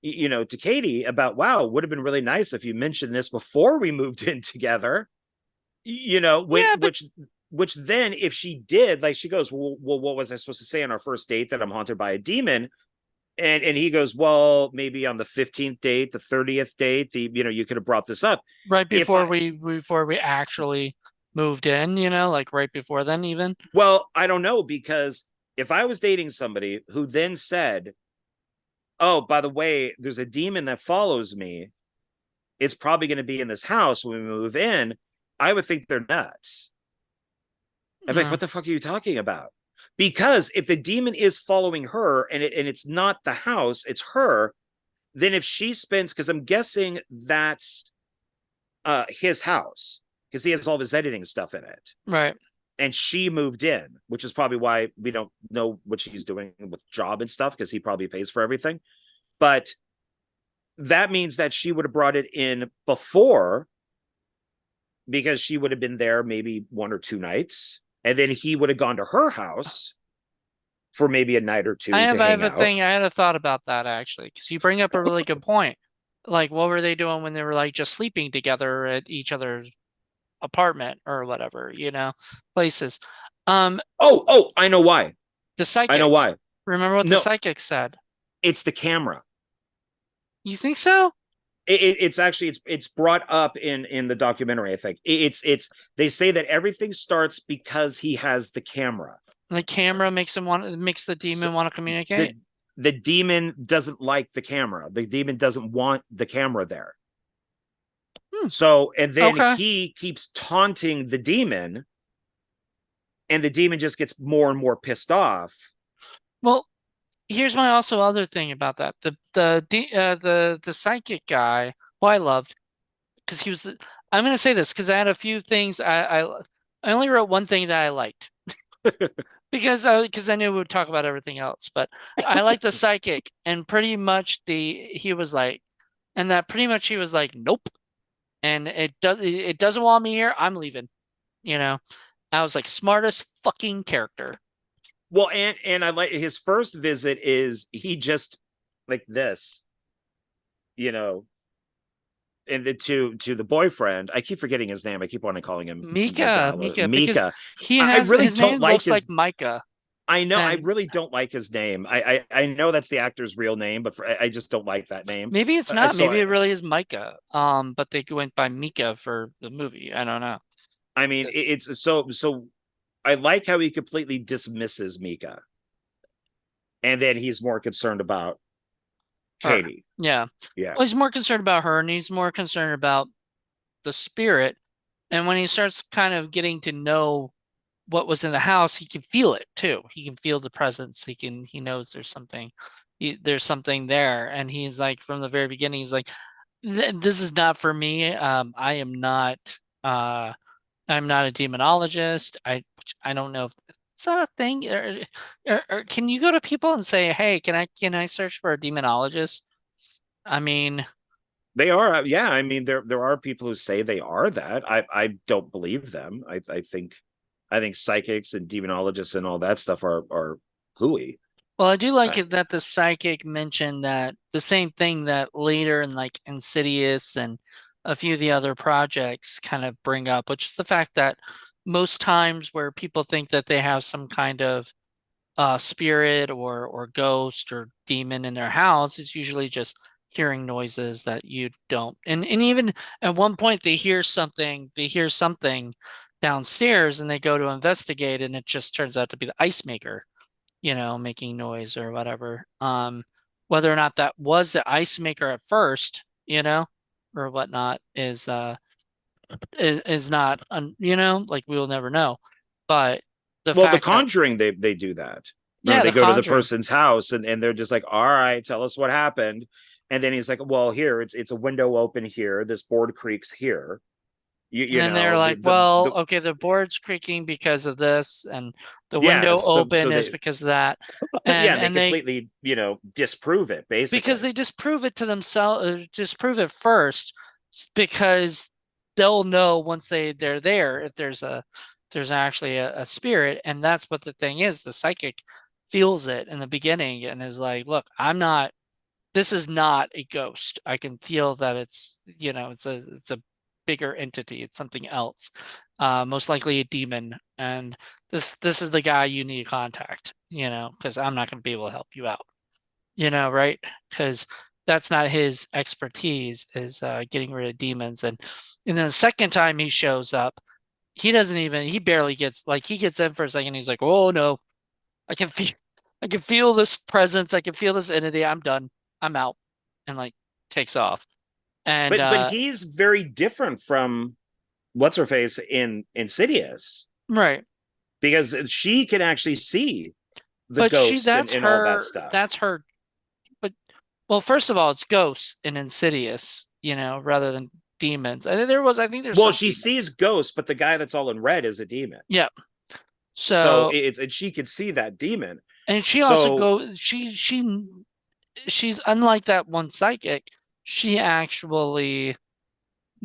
Katie about, wow, would have been really nice if you mentioned this before we moved in together. When yeah, but which then if she did, like, she goes, well, what was I supposed to say on our first date, that I'm haunted by a demon? And he goes, well, maybe on the 15th date, the 30th date, you could have brought this up. right If I before we actually moved in, like right before then even. Well, I don't know, because if I was dating somebody who then said, oh, by the way, there's a demon that follows me, it's probably going to be in this house when we move in, I would think they're nuts. I'm like, Mm, what the fuck are you talking about? Because if the demon is following her, and it's not the house, it's her, then if she spends, because I'm guessing that's his house, because he has all of his editing stuff in it, right. and she moved in, which is probably why we don't know what she's doing with job and stuff, because he probably pays for everything. But that means that she would have brought it in before, because she would have been there maybe 1 or 2 nights, and then he would have gone to her house for maybe a night or two to I hang have a out. thing. I had a thought about that actually, because you bring up a really good point. Like, what were they doing when they were like just sleeping together at each other's apartment or whatever, places? Um, Oh, I know why. the I know psychic. why. Remember what the No, psychic said? it's the camera. You think so? It's actually it's brought up in the documentary. I think it's they say that everything starts because he has the camera. The camera makes the So demon want to communicate. the the demon doesn't like the camera. The demon doesn't want the camera there. Hmm. So, and then Okay. he keeps taunting the demon, and the demon just gets more and more pissed off. Well, here's my also other thing about that. The psychic guy, who I loved, because he was I'm gonna say this because I had a few things I only wrote one thing that I liked because I knew we would talk about everything else, but I liked the psychic and pretty much the he was like and that pretty much he was like nope, and it doesn't want me here, I'm leaving. you know I was like, smartest fucking character. Well, and I like his first visit is he just like this, you know, and the to the boyfriend. I keep forgetting his name. I keep wanting to calling him Miguel, Because Mika. he I has really his don't name like looks like his. Micah, I know I and really don't like his name. I know that's the actor's real name, but I just don't like that name. maybe it's not. So Maybe it really is Micah. But they went by Mika for the movie. I don't know. I mean it's so I like how he completely dismisses Mika, and then he's more concerned about Her. Katie. Yeah. Yeah. Well, he's more concerned about her, and he's more concerned about the spirit. And when he starts kind of getting to know what was in the house, he can feel it too. He can feel the presence. He knows there's something, there's something there. And he's like, from the very beginning, he's like, this is not for me. Uh, I'm not a demonologist. I don't know if it's not a thing. Or can you go to people and say, hey, can I search for a demonologist? I mean, They are, yeah. I mean, there are people who say they are that. I don't believe them. I think psychics and demonologists and all that stuff are hooey. well, I do like I, it that the psychic mentioned that the same thing that later in like Insidious and a few of the other projects kind of bring up, which is the fact that most times where people think that they have some kind of spirit or ghost or demon in their house is usually just hearing noises that you don't. And even at one point they hear something downstairs and they go to investigate and it just turns out to be the ice maker, making noise or whatever. Whether or not that was the ice maker at first, or whatnot is not like we will never know. But the well, The fact that Conjuring, they do that. Remember, yeah, they The go to the Conjuring. person's house and they're just like, all right, tell us what happened. And then he's like, well, here it's a window open here. This board creaks here. And You then they're know like, well, okay, the board's creaking because of this, and the yeah. window So open is they because of that. yeah, And they and they completely disprove it because basically. they disprove it to themselves, disprove it first, because they'll know once they're there if there's actually a spirit, and that's what the thing is. The psychic feels it in the beginning and is like, look, this is not a ghost. I can feel that it's a bigger entity. It's something else. Most likely a demon. And this is the guy you need to contact, because I'm not going to be able to help you out, right? Because that's not his expertise is getting rid of demons. And then the second time he shows up, he barely gets, like, he gets in for a second. He's like, oh no, I can feel I can feel this presence. I can feel this entity. I'm done. I'm out. And like takes off. And But he's very different from what's her face in Insidious right. because she can actually see the But ghosts and all that stuff. that's her but well, first of all, it's ghosts and Insidious, rather than demons. I think there's Well, some she sees demons. ghosts, but the guy that's all in red is a demon. Yeah. So So and she could see that demon. and she also So goes she's unlike that one psychic. She actually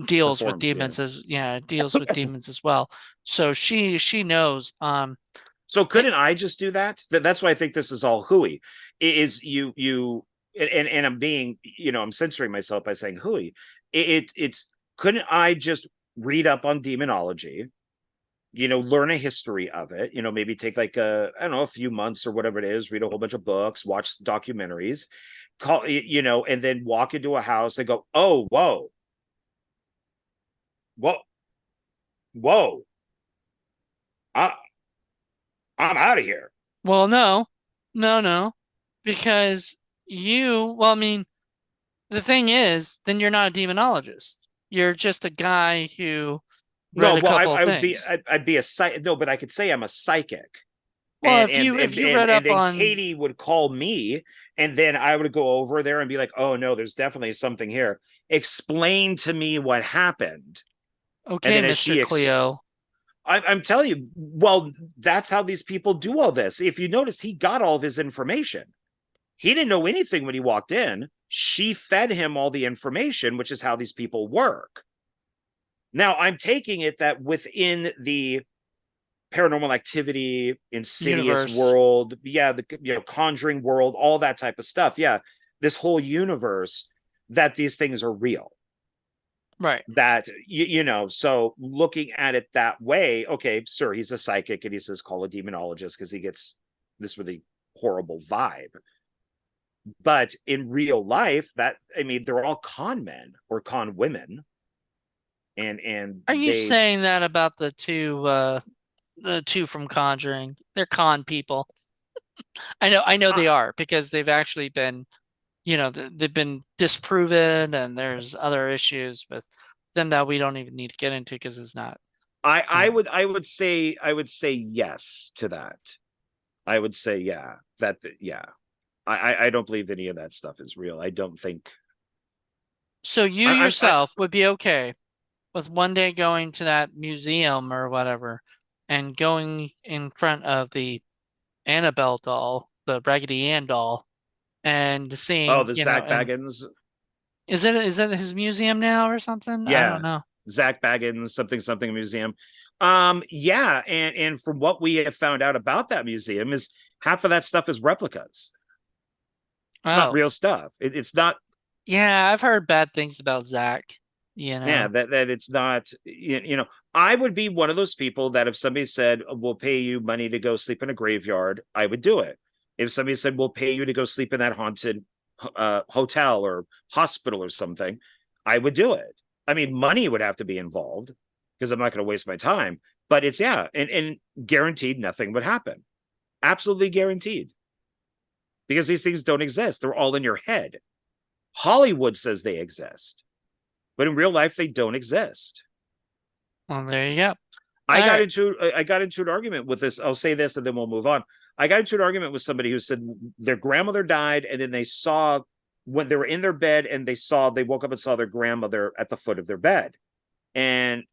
deals with performs, yeah. demons as yeah, deals with demons as well. So she knows. So It, couldn't I just do that? That's why I think this is all hooey. Is you and I'm being, I'm censoring myself by saying hooey. It's couldn't I just read up on demonology, learn a history of it, maybe take like I don't know, a few months or whatever it is, read a whole bunch of books, watch documentaries, and then walk into a house and go, oh, whoa, whoa, I, I'm out of here. well, no, no, because well, I mean, the thing is, then you're not a demonologist. You're just a guy who read No, a well, couple of I would be, things. I'd be a psych. No, but I could say I'm a psychic, Well, if you read and up then on Katie would call me, and then I would go over there and be like, oh no, there's definitely something here. Explain to me what happened, and okay, then as Mr. she Cleo. I'm telling you, well, that's how these people do all this. If you noticed, he got all of his information. He didn't know anything when he walked in. She fed him all the information, which is how these people work. Now, I'm taking it that within the Paranormal Activity, Insidious Universe. world, yeah, the Conjuring world, all that type of stuff. Yeah, this whole universe that these things are real. Right. That so looking at it that way, okay, sir, he's a psychic and he says call a demonologist because he gets this really horrible vibe. But in real life, that I mean, they're all con men or con women, and Are you they saying that about the two from Conjuring? They're con people. I know uh, they are because they've actually been, they've been disproven, and there's other issues with them that we don't even need to get into because it's not, I you I know. would I would say I would say yes to that. I would say yeah, that yeah. I don't believe any of that stuff is real. I don't think So you I yourself would be okay with one day going to that museum or whatever and going in front of the Annabelle doll, the Raggedy Ann doll, and oh, seeing, the Zach and Baggins. is it his museum now or something? I don't Yeah, know. Zach Baggins something something museum. Yeah, and from what we have found out about that museum is half of that stuff is replicas. It's not Oh, real stuff. It's not. yeah, I've heard bad things about Zach, you Yeah, know. that it's not. I would be one of those people that if somebody said we'll pay you money to go sleep in a graveyard, I would do it. If somebody said we'll pay you to go sleep in that haunted hotel or hospital or something, I would do it. I mean, money would have to be involved because I'm not going to waste my time. But it's yeah, and guaranteed nothing would happen. Absolutely guaranteed because these things don't exist. They're all in your head. Hollywood says they exist, but in real life they don't exist. Well, there you go. I All got right. into I got into an argument with this. I'll say this and then we'll move on. I got into an argument with somebody who said their grandmother died, and then they saw when they were in their bed and they woke up and saw their grandmother at the foot of their bed. And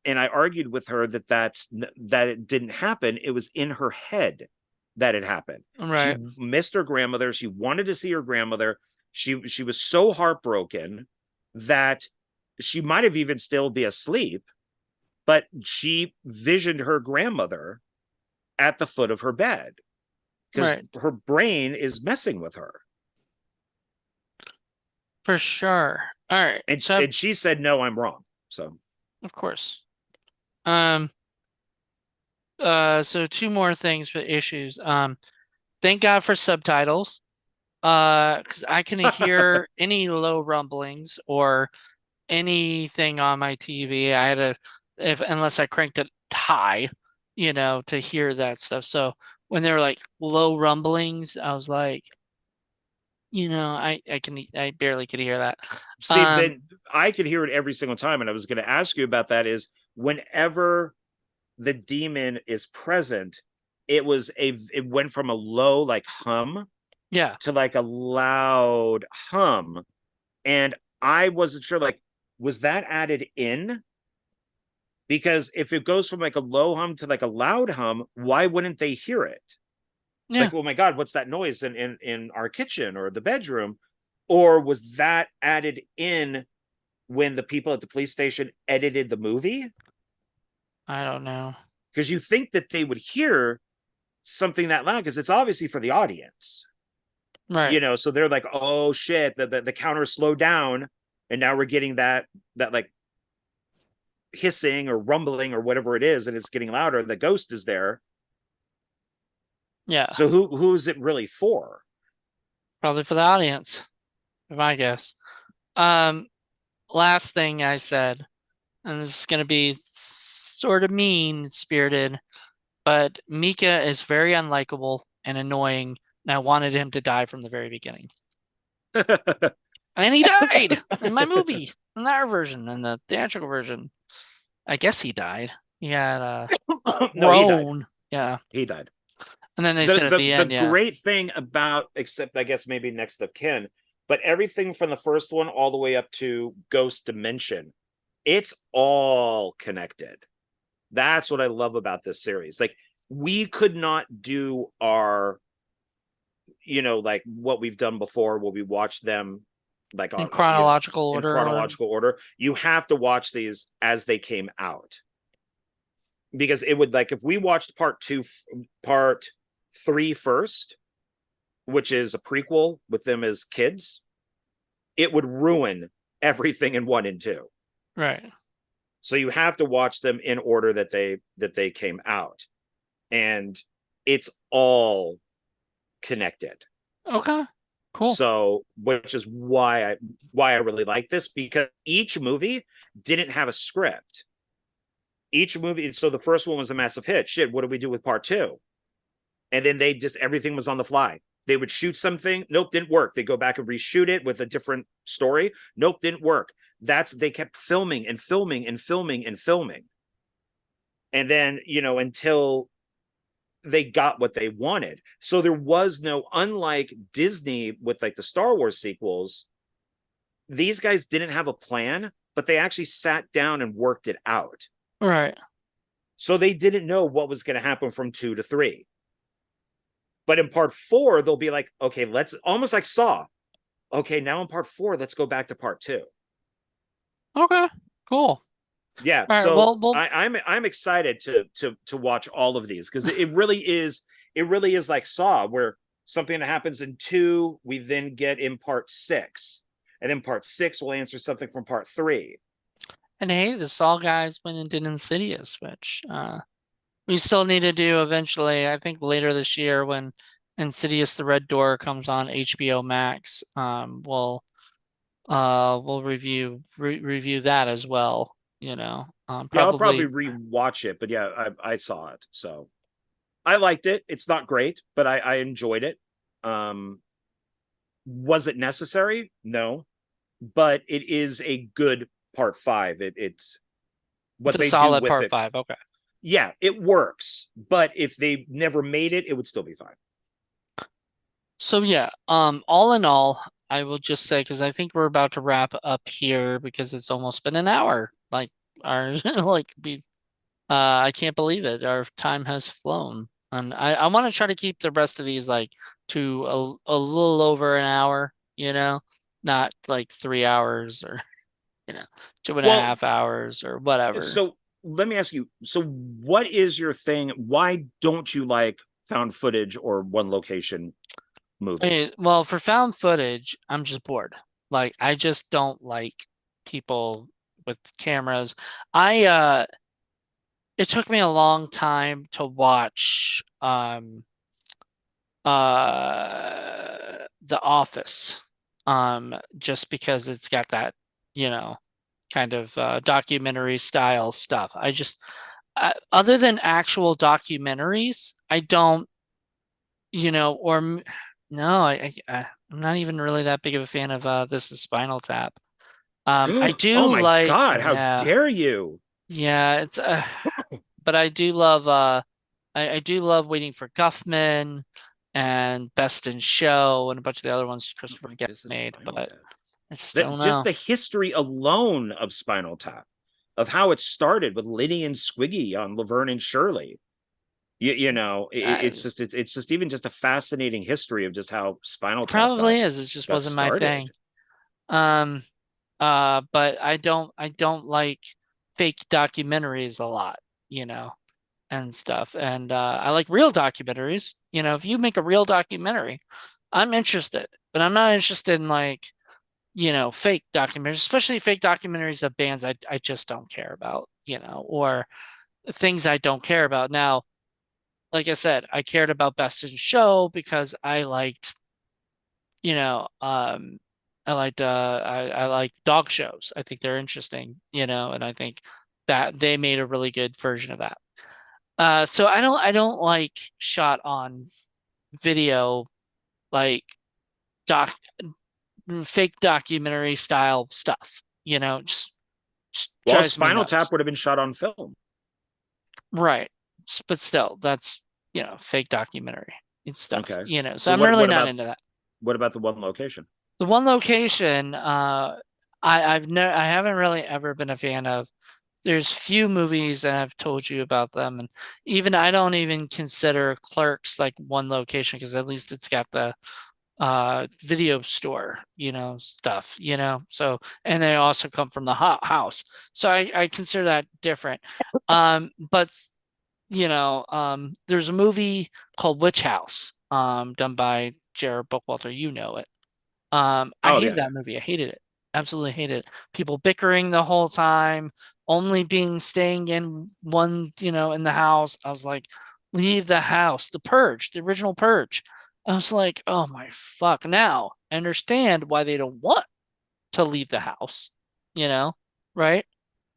I argued with her that it didn't happen. It was in her head that it happened. She Right. missed her grandmother. She wanted to see her grandmother. She was so heartbroken that she might have even still be asleep, but she visioned her grandmother at the foot of her bed because Right. her brain is messing with her. For sure. All right. And So, and she said, "No, I'm wrong." So of course. Um, so two more things with issues. Thank God for subtitles. Because I can hear any low rumblings or anything on my TV. I had to, if unless I cranked it high, to hear that stuff. So when they were like low rumblings, I was like, I barely could hear that. see, Um, then I could hear it every single time. And I was going to ask you about that is whenever the demon is present, it went from a low like hum yeah, to like a loud hum. And I wasn't sure, like, was that added in? Because if it goes from like a low hum to like a loud hum, why wouldn't they hear it? yeah. Like, oh my God, what's that noise in our kitchen or the bedroom? Or was that added in when the people at the police station edited the movie? I don't know. Because you think that they would hear something that loud because it's obviously for the audience, Right. so they're like, oh shit, the counter slowed down, and now we're getting that like hissing or rumbling or whatever it is, and it's getting louder. The ghost is there. Yeah. So who is it really for? Probably for the audience, if I guess. Um, Last thing I said, and this is gonna be sort of mean spirited, but Mika is very unlikable and annoying, and I wanted him to die from the very beginning. And he died in my movie, in our version, in the theatrical version. I guess he died. He had No, he died. grown. Yeah. He died. And then they the said at the the the end, yeah. great thing about, except I guess maybe next of kin, but everything from the first one all the way up to Ghost Dimension, it's all connected. That's what I love about this series. Like we could not do our, like what we've done before, where we watch them like In you know, chronological in order or whatever. chronological order. You have to watch these as they came out. because it would, like, if we watched part three first, which is a prequel with them as kids, it would ruin everything in one and two. Right. So you have to watch them in order that they came out, and it's all connected. Okay. Cool. So, which is why I really like this, because each movie didn't have a script. Each movie, so the first one was a massive hit. Shit, what do we do with part two? And then they just, everything was on the fly. They would shoot something, nope, didn't work. They go back and reshoot it with a different story, nope, didn't work. They kept filming and filming and filming and filming, and then, until they got what they wanted. So there was no, unlike Disney with like the Star Wars sequels, these guys didn't have a plan, but they actually sat down and worked it out. Right. So they didn't know what was going to happen from two to three. But in part four, they'll be like, okay, let's, almost like Saw. Okay, now in part four, let's go back to part two. Okay. Cool. Yeah, All right. so Well, I'm excited to watch all of these, because it really is like Saw, where something that happens in two, we then get in part six, and then part six will answer something from part three. and hey, the Saw guys went and did Insidious, which we still need to do eventually. I think later this year when Insidious: The Red Door comes on HBO Max, we'll review that as well. Yeah, I'll probably Probably rewatch it, but yeah, I saw it, so I liked it. It's not great, but I enjoyed it. Um, was it necessary? No, but it is a good part five. It's it's what a they do solid with part it. five. Okay. Yeah, it works, but if they never made it, it would still be fine. So yeah, all in all, I will just say because I think we're about to wrap up here because it's almost been an hour. Like our like we I can't believe it. Our time has flown. And I want to try to keep the rest of these like to a little over an hour, not like 3 hours or, you know, two and a Well, half hours or whatever. so let me ask you. So, what is your thing? Why don't you like found footage or one location movies? Okay, well, for found footage, I'm just bored. Like I just don't like people with cameras. I it took me a long time to watch The Office, just because it's got that, you know, kind of documentary style stuff. Other than actual documentaries, I don't, no, I'm not even really that big of a fan of This Is Spinal Tap. I Oh do my like, God, how yeah, dare you? yeah, but I do love I do love Waiting for Guffman and Best in Show and a bunch of the other ones Oh, Christopher Guest this is made, Spinal but Tap. I just That don't just know. the history alone of Spinal Tap, of how it started with Liddy and Squiggy on Laverne and Shirley. I It's just it's just even just a fascinating history of just how Spinal Tap got Probably is. It just got wasn't my thing. started. Um, but I don't like fake documentaries a lot, you know, and stuff. And I like real documentaries. If you make a real documentary, I'm interested, but I'm not interested in like, fake documentaries, especially fake documentaries of bands I just don't care about, or things I don't care about. Now, like I said, I cared about Best in Show because I liked, you know, I like dog shows. I think they're interesting, and I think that they made a really good version of that. So I don't like shot on video like doc fake documentary style stuff, just Well, drives me Spinal Tap nuts. would have been shot on film. Right. But still, that's, fake documentary and stuff, Okay. so So I'm what really what not about into that. what about the one location? The one location, I haven't really ever been a fan of. There's few movies and I've told you about them, and even I don't even consider Clerks like one location because at least it's got the video store, stuff, so and they also come from the hot house. So I consider that different. But there's a movie called Witch House, done by Jared Bookwalter. You know it. I Oh hated yeah, yeah. that movie. I hated it. Absolutely hated it. People bickering the whole time, only being staying in one, in the house. I was like, leave the house. The Purge, the original Purge. I was like, oh my fuck. Now I understand why they don't want to leave the house, you know, right?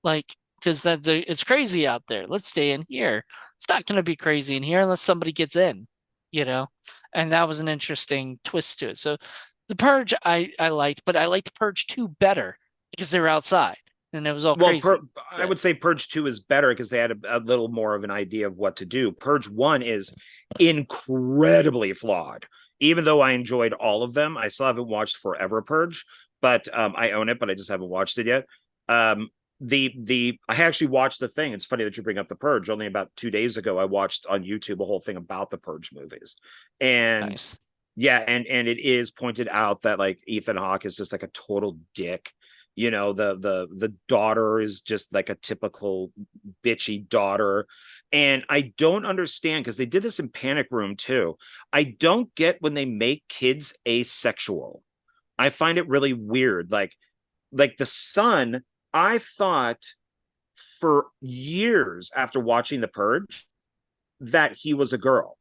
Like, because it's crazy out there. Let's stay in here. It's not going to be crazy in here unless somebody gets in, you know? And that was an interesting twist to it. So the Purge I liked, but I liked Purge 2 better because they were outside and it was all Well, crazy. I But would say Purge 2 is better because they had a little more of an idea of what to do. Purge 1 is incredibly flawed. Even though I enjoyed all of them, I still haven't watched Forever Purge, but I own it, but I just haven't watched it yet. Um, the I actually watched the thing. It's funny that you bring up the Purge. Only about 2 days ago, I watched on YouTube a whole thing about the Purge movies, and nice. yeah, and it is pointed out that like Ethan Hawke is just like a total dick. The daughter is just like a typical bitchy daughter. And I don't understand because they did this in Panic Room too. I don't get when they make kids asexual. I find it really weird. Like the son, I thought for years after watching The Purge that he was a girl.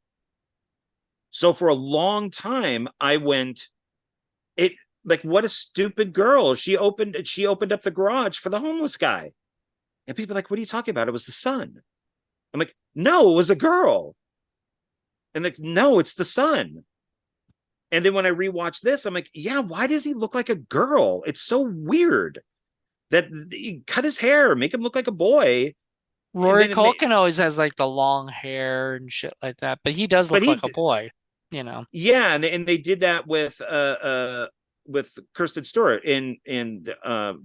So for a long time, I went, it like what a stupid girl. She opened up the garage for the homeless guy. And people are like, what are you talking about? It was the son. I'm like, no, it was a girl. And like, no, it's the son. And then when I rewatch this, I'm like, yeah, why does he look like a girl? It's so weird that he cut his hair, make him look like a boy. And Rory then Culkin always has like the long hair and shit like that, but he does but look he like a boy, you know. yeah, and they did that with Kirsten Stewart in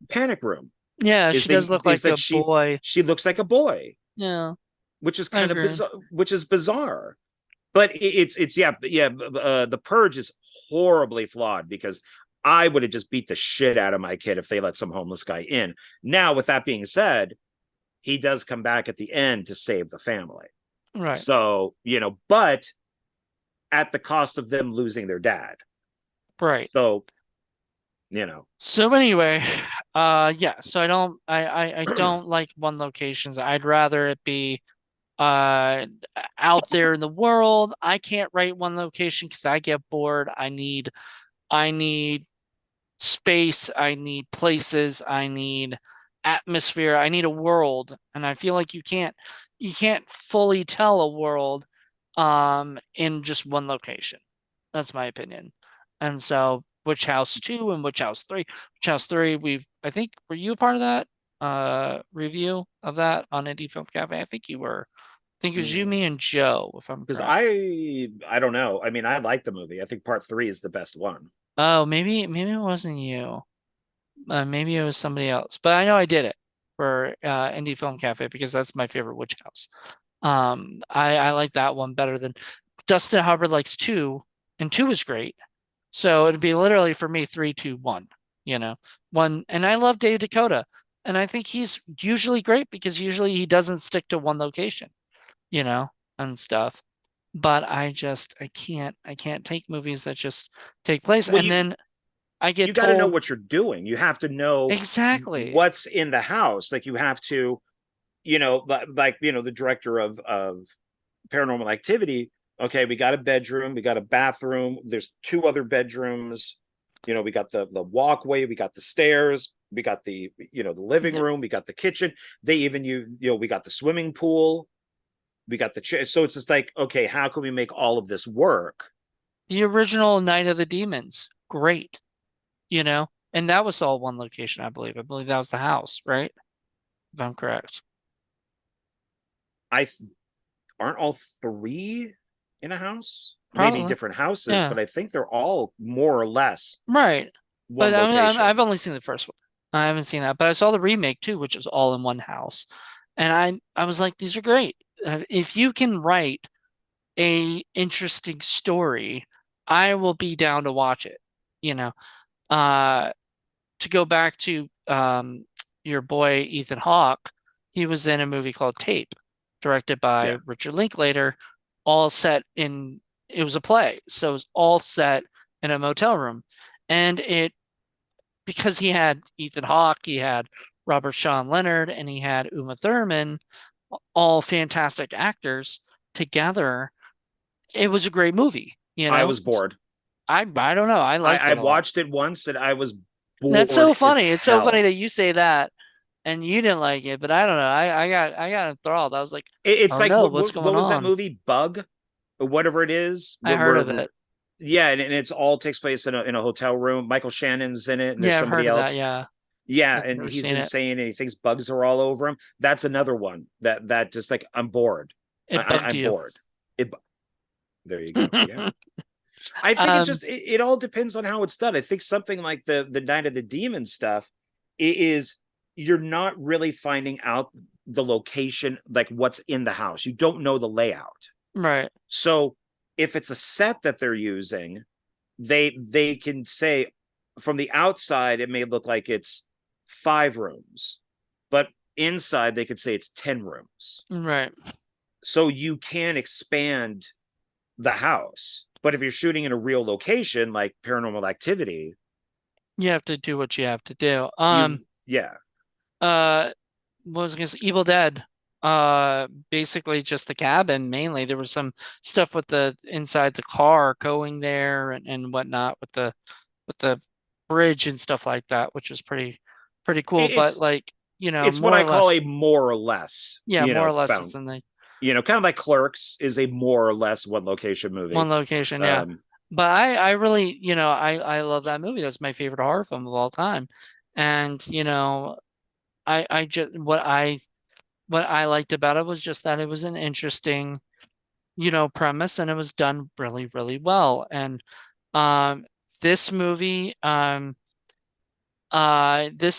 Panic Room. Yeah, Is she they does look is like a that boy. she looks like a boy, Yeah, which is I kind of agree. bizarre, which is bizarre. But it's yeah, yeah. The Purge is horribly flawed because I would have just beat the shit out of my kid if they let some homeless guy in. Now, with that being said, he does come back at the end to save the family. Right, So but at the cost of them losing their dad. right. So you know, So anyway, yeah, so I don't like one locations. I'd rather it be uh out there in the world. I can't rate one location because I get bored. I need space, I need places, I need atmosphere, I need a world. And I feel like you can't fully tell a world in just one location. That's my opinion. And so Witch House 2 and Witch House 3. Witch House 3, I think were you a part of that review of that on Indie Film Cafe? I think you were. I think it was you, me, and Joe, if I'm because correct. I don't know. I mean, I like the movie. I think part three is the best one. Oh, maybe it wasn't you. Maybe it was somebody else, but I know I did it for Indie Film Cafe because that's my favorite witch house. I like that one better than Dustin Hubbard likes two, and two is great. So it'd be literally for me three, two, one. One, and I love Dave Dakota, and I think he's usually great because usually he doesn't stick to one location, you know, and stuff. But I can't take movies that just take place, Well, and then I you get got to know told what you're doing. You have to know exactly. what's in the house. Like you have to, the director of Paranormal Activity. Okay, we got a bedroom, we got a bathroom. There's two other bedrooms. We got the walkway, we got the stairs, we got the living room, we got the kitchen. They even we got the swimming pool, we got the chair. So it's just like, okay, how can we make all of this work? The original Night of the Demons, great, and that was all one location, I believe. I believe that was the house, right? If I'm correct. I aren't all three in a house, maybe Probably. different houses, Yeah. but I think they're all more or less Right. But one I mean, I've location. only seen the first one. I haven't seen that, but I saw the remake too, which is all in one house. And I was like, these are great. If you can write a interesting story, I will be down to watch it. You know, uh, to go back to your boy Ethan Hawke, he was in a movie called Tape. directed by Yeah. Richard Linklater, all set in, it was a play. So it was all set in a motel room. And it, because he had Ethan Hawke, he had Robert Sean Leonard, and he had Uma Thurman, all fantastic actors together. It was a great movie, you I know? was bored. I don't know. I liked I it a lot. watched it once and I was That's so bored as funny. It's so funny hell. that you say that and you didn't like it, but I don't know. I got enthralled. I was like, It's oh like no, what's what going was that on? movie? Bug or whatever it is. I heard of it. Yeah, and it's all takes place in a hotel room. Michael Shannon's in it, and there's Yeah, I've somebody heard of that. else. Yeah. Yeah, I've and never he's seen it. insane, and he thinks bugs are all over him. That's another one that just like I'm bored. It bugged I'm you. bored. It, there you go. Yeah. I think Um, it all depends on how it's done. I think something like the Night of the Demon stuff is you're not really finding out the location, like what's in the house. You don't know the layout. right. So if it's a set that they're using, they can say from the outside it may look like it's 5 rooms, but inside they could say it's 10 rooms. Right. So you can expand the house. But if you're shooting in a real location like Paranormal Activity, You have to do what you have to do. you yeah. Uh, what was I gonna say? Evil Dead. Basically just the cabin mainly. There was some stuff with the inside the car going there and whatnot with the bridge and stuff like that, which is pretty cool. But It's like, it's what more I or call a less, more or less, yeah, more or less it's found. in the Kind of like Clerks is a more or less one location one movie. location, yeah. Um, But I really, I love that movie. That's my favorite horror film of all time. And, I just what I liked about it was just that it was an interesting, premise and it was done really, really well. And um this movie, this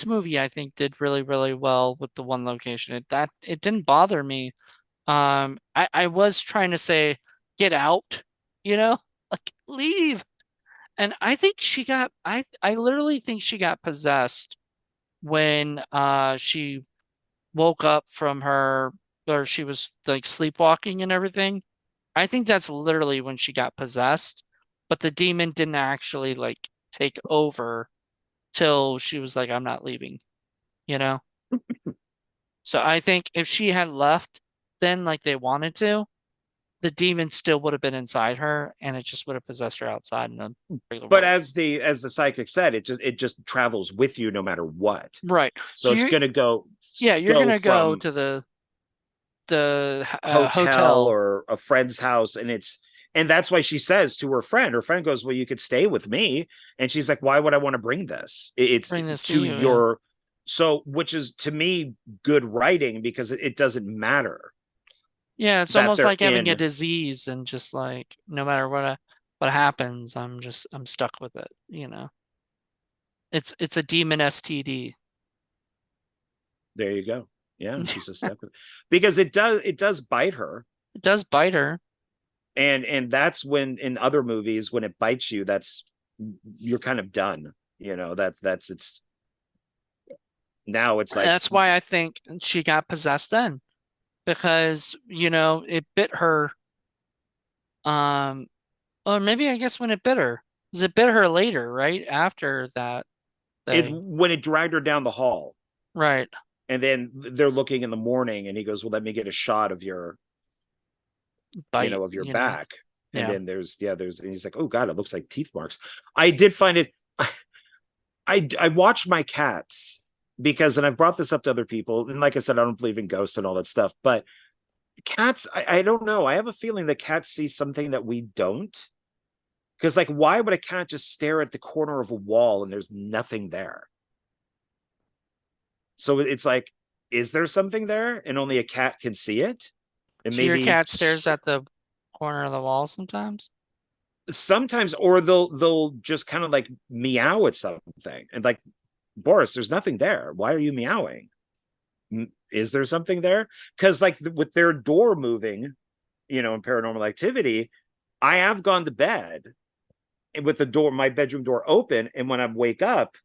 movie I think did really, really well with the one location. It didn't bother me. I was trying to say, get out, like leave. And I think I literally think she got possessed when she woke up from her, or she was like sleepwalking and everything. I think that's literally when she got possessed, but the demon didn't actually like take over till she was like, I'm not leaving, you know? So I think if she had left then like they wanted to, the demon still would have been inside her and it just would have possessed her outside in the regular but world. as the psychic said, it just travels with you no matter what. Right. So So it's gonna yeah, you're go gonna go from to the hotel hotel. or a friend's house, and that's why she says to her friend. Her friend goes, "Well, you could stay with me," and she's like, "Why would I want to bring this? It's Bring this to to you, yeah. your." So, which is to me good writing because it doesn't matter Yeah, it's that almost they're like having a in. disease and just like no matter what happens, I'm stuck with it, It's a demon STD. There you go. Yeah, and she's just stuck with it because it does bite her, It does bite her. and that's when in other movies when it bites you, that's you're kind of done. That's it's now it's like That's why I think she got possessed then because, it bit her um or maybe I guess when it bit her. 'Cause it bit her later, right? After that it thing. when it dragged her down the hall. Right. And then they're looking in the morning and he goes, well, let me get a shot of Bite, of your back. And Yeah. then and he's like, oh God, it looks like teeth marks. I did find it. I watched my cats because, and I've brought this up to other people. And like I said, I don't believe in ghosts and all that stuff, but cats, I don't know. I have a feeling that cats see something that we don't. Because like, why would a cat just stare at the corner of a wall and there's nothing there? So it's like, is there something there and only a cat can see it? And So your maybe cat stares at the corner of the wall sometimes? sometimes, or they'll just kind of like meow at something and like, Boris, there's nothing there. Why are you meowing? Is there something there? Because like with their door moving, in Paranormal Activity, I have gone to bed with my bedroom door open, and when I wake up,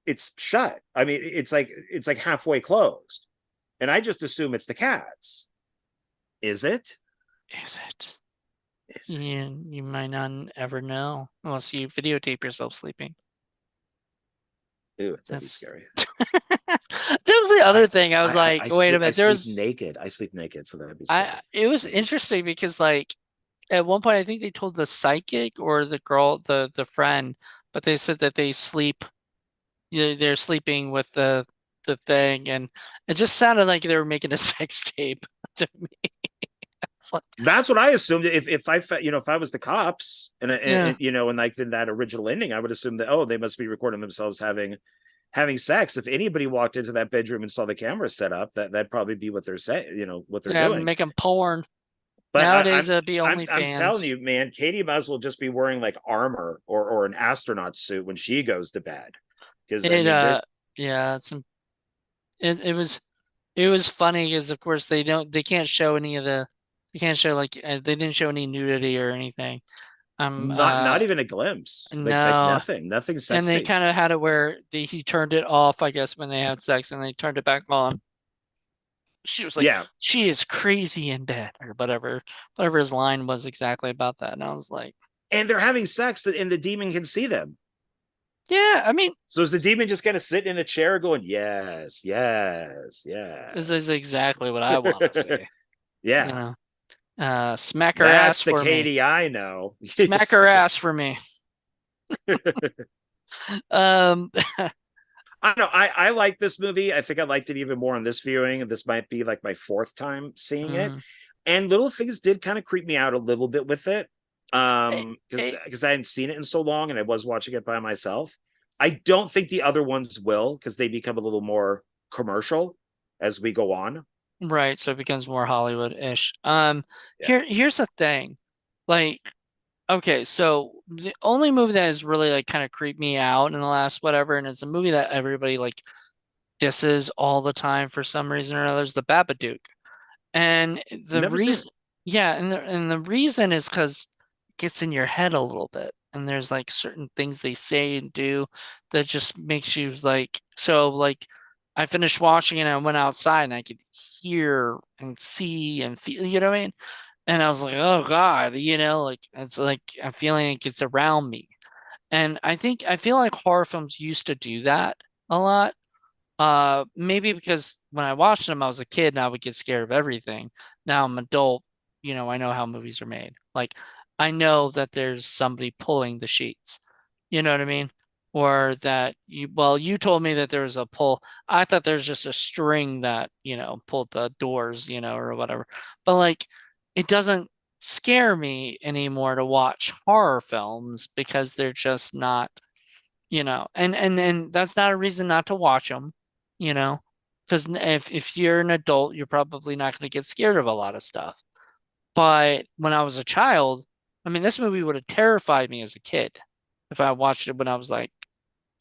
it's shut. I mean, it's like halfway closed, and I just assume it's the cats. Is it? Is it? Is it? You might not ever know unless you videotape yourself sleeping. Ooh, that'd be That's scary. that was the I other thing. I was like, wait a I minute. sleep naked. I sleep naked, so that'd be I scary. it was interesting because like at one point I think they told the psychic or the girl, the friend, but they said that they sleep, they're sleeping with the thing, and it just sounded like they were making a sex tape to me. It's like, That's what I assumed. If I if I was the cops yeah, and and like in that original ending, I would assume that, oh, they must be recording themselves having sex. If anybody walked into that bedroom and saw the camera set up, that'd probably be what they're saying, what they're yeah, doing. making porn. But Nowadays it'd be I'm telling OnlyFans. you, man, Katie might as well just be wearing like armor or an astronaut suit when she goes to bed. Because I It mean, they're yeah, it was it was funny because of course they can't show any of the they can't show like they didn't show any nudity or anything. not even a glimpse. Like No, nothing and they sexy. kind of had it where he turned it off, I guess, when they had sex, and they turned it back on. She was like, Yeah. she is crazy in bed or whatever his line was exactly about that. And I was like, And they're having sex and the demon can see them. yeah, I mean, So is the demon just kind of sitting in a chair going, yes, yes, this is yes. exactly what I want to see. You Yeah. know, smack her ass That's the for me. Katie I know. Smack her ass for me. Um, I know. I like this movie. I think I liked it even more on this viewing. This might be like my fourth time seeing it. mm, And little things did kind of creep me out a little bit with it. it, it, Because I hadn't seen it in so long and I was watching it by myself. I don't think the other ones will because they become a little more commercial as we go on. right, so it becomes more Hollywood-ish. Yeah. Here's the thing. Like, okay, so the only movie that has really like kind of creeped me out in the last whatever, and it's a movie that everybody like disses all the time for some reason or other, is The Babadook. And the Never seen it. reason, yeah, and the reason is because it gets in your head a little bit, and there's like certain things they say and do that just makes you like so like. I finished watching it and I went outside and I could hear and see and feel, you know what I mean? And I was like, oh God, like it's like I'm feeling like it's around me. And I feel like horror films used to do that a lot. Maybe because when I watched them, I was a kid and I would get scared of everything. Now I'm adult, I know how movies are made. Like, I know that there's somebody pulling the sheets. You know what I mean? Or that you told me that there was a pull. I thought there's just a string that, pulled the doors, or whatever. But like, it doesn't scare me anymore to watch horror films because they're just not and that's not a reason not to watch them, you know, because if you're an adult, you're probably not going to get scared of a lot of stuff. But when I was a child, I mean, this movie would have terrified me as a kid if I watched it when I was like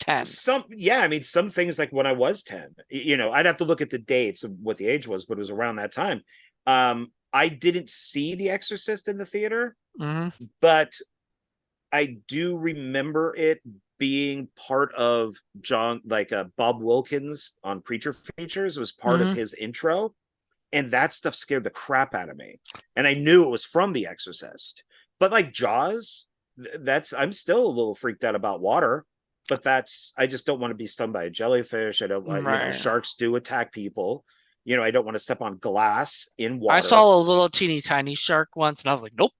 10. Yeah, I mean, some things like when I was 10, I'd have to look at the dates of what the age was, but it was around that time. I didn't see The Exorcist in the theater, Hmm. but I do remember it being part of John, like Bob Wilkins on Preacher Features, was part of Hmm. his intro. And that stuff scared the crap out of me. And I knew it was from The Exorcist. But like Jaws, I'm still a little freaked out about water. But I just don't want to be stung by a jellyfish. I don't, Right. sharks do attack people. I don't want to step on glass in I water. saw a little teeny tiny shark once and I was like, nope.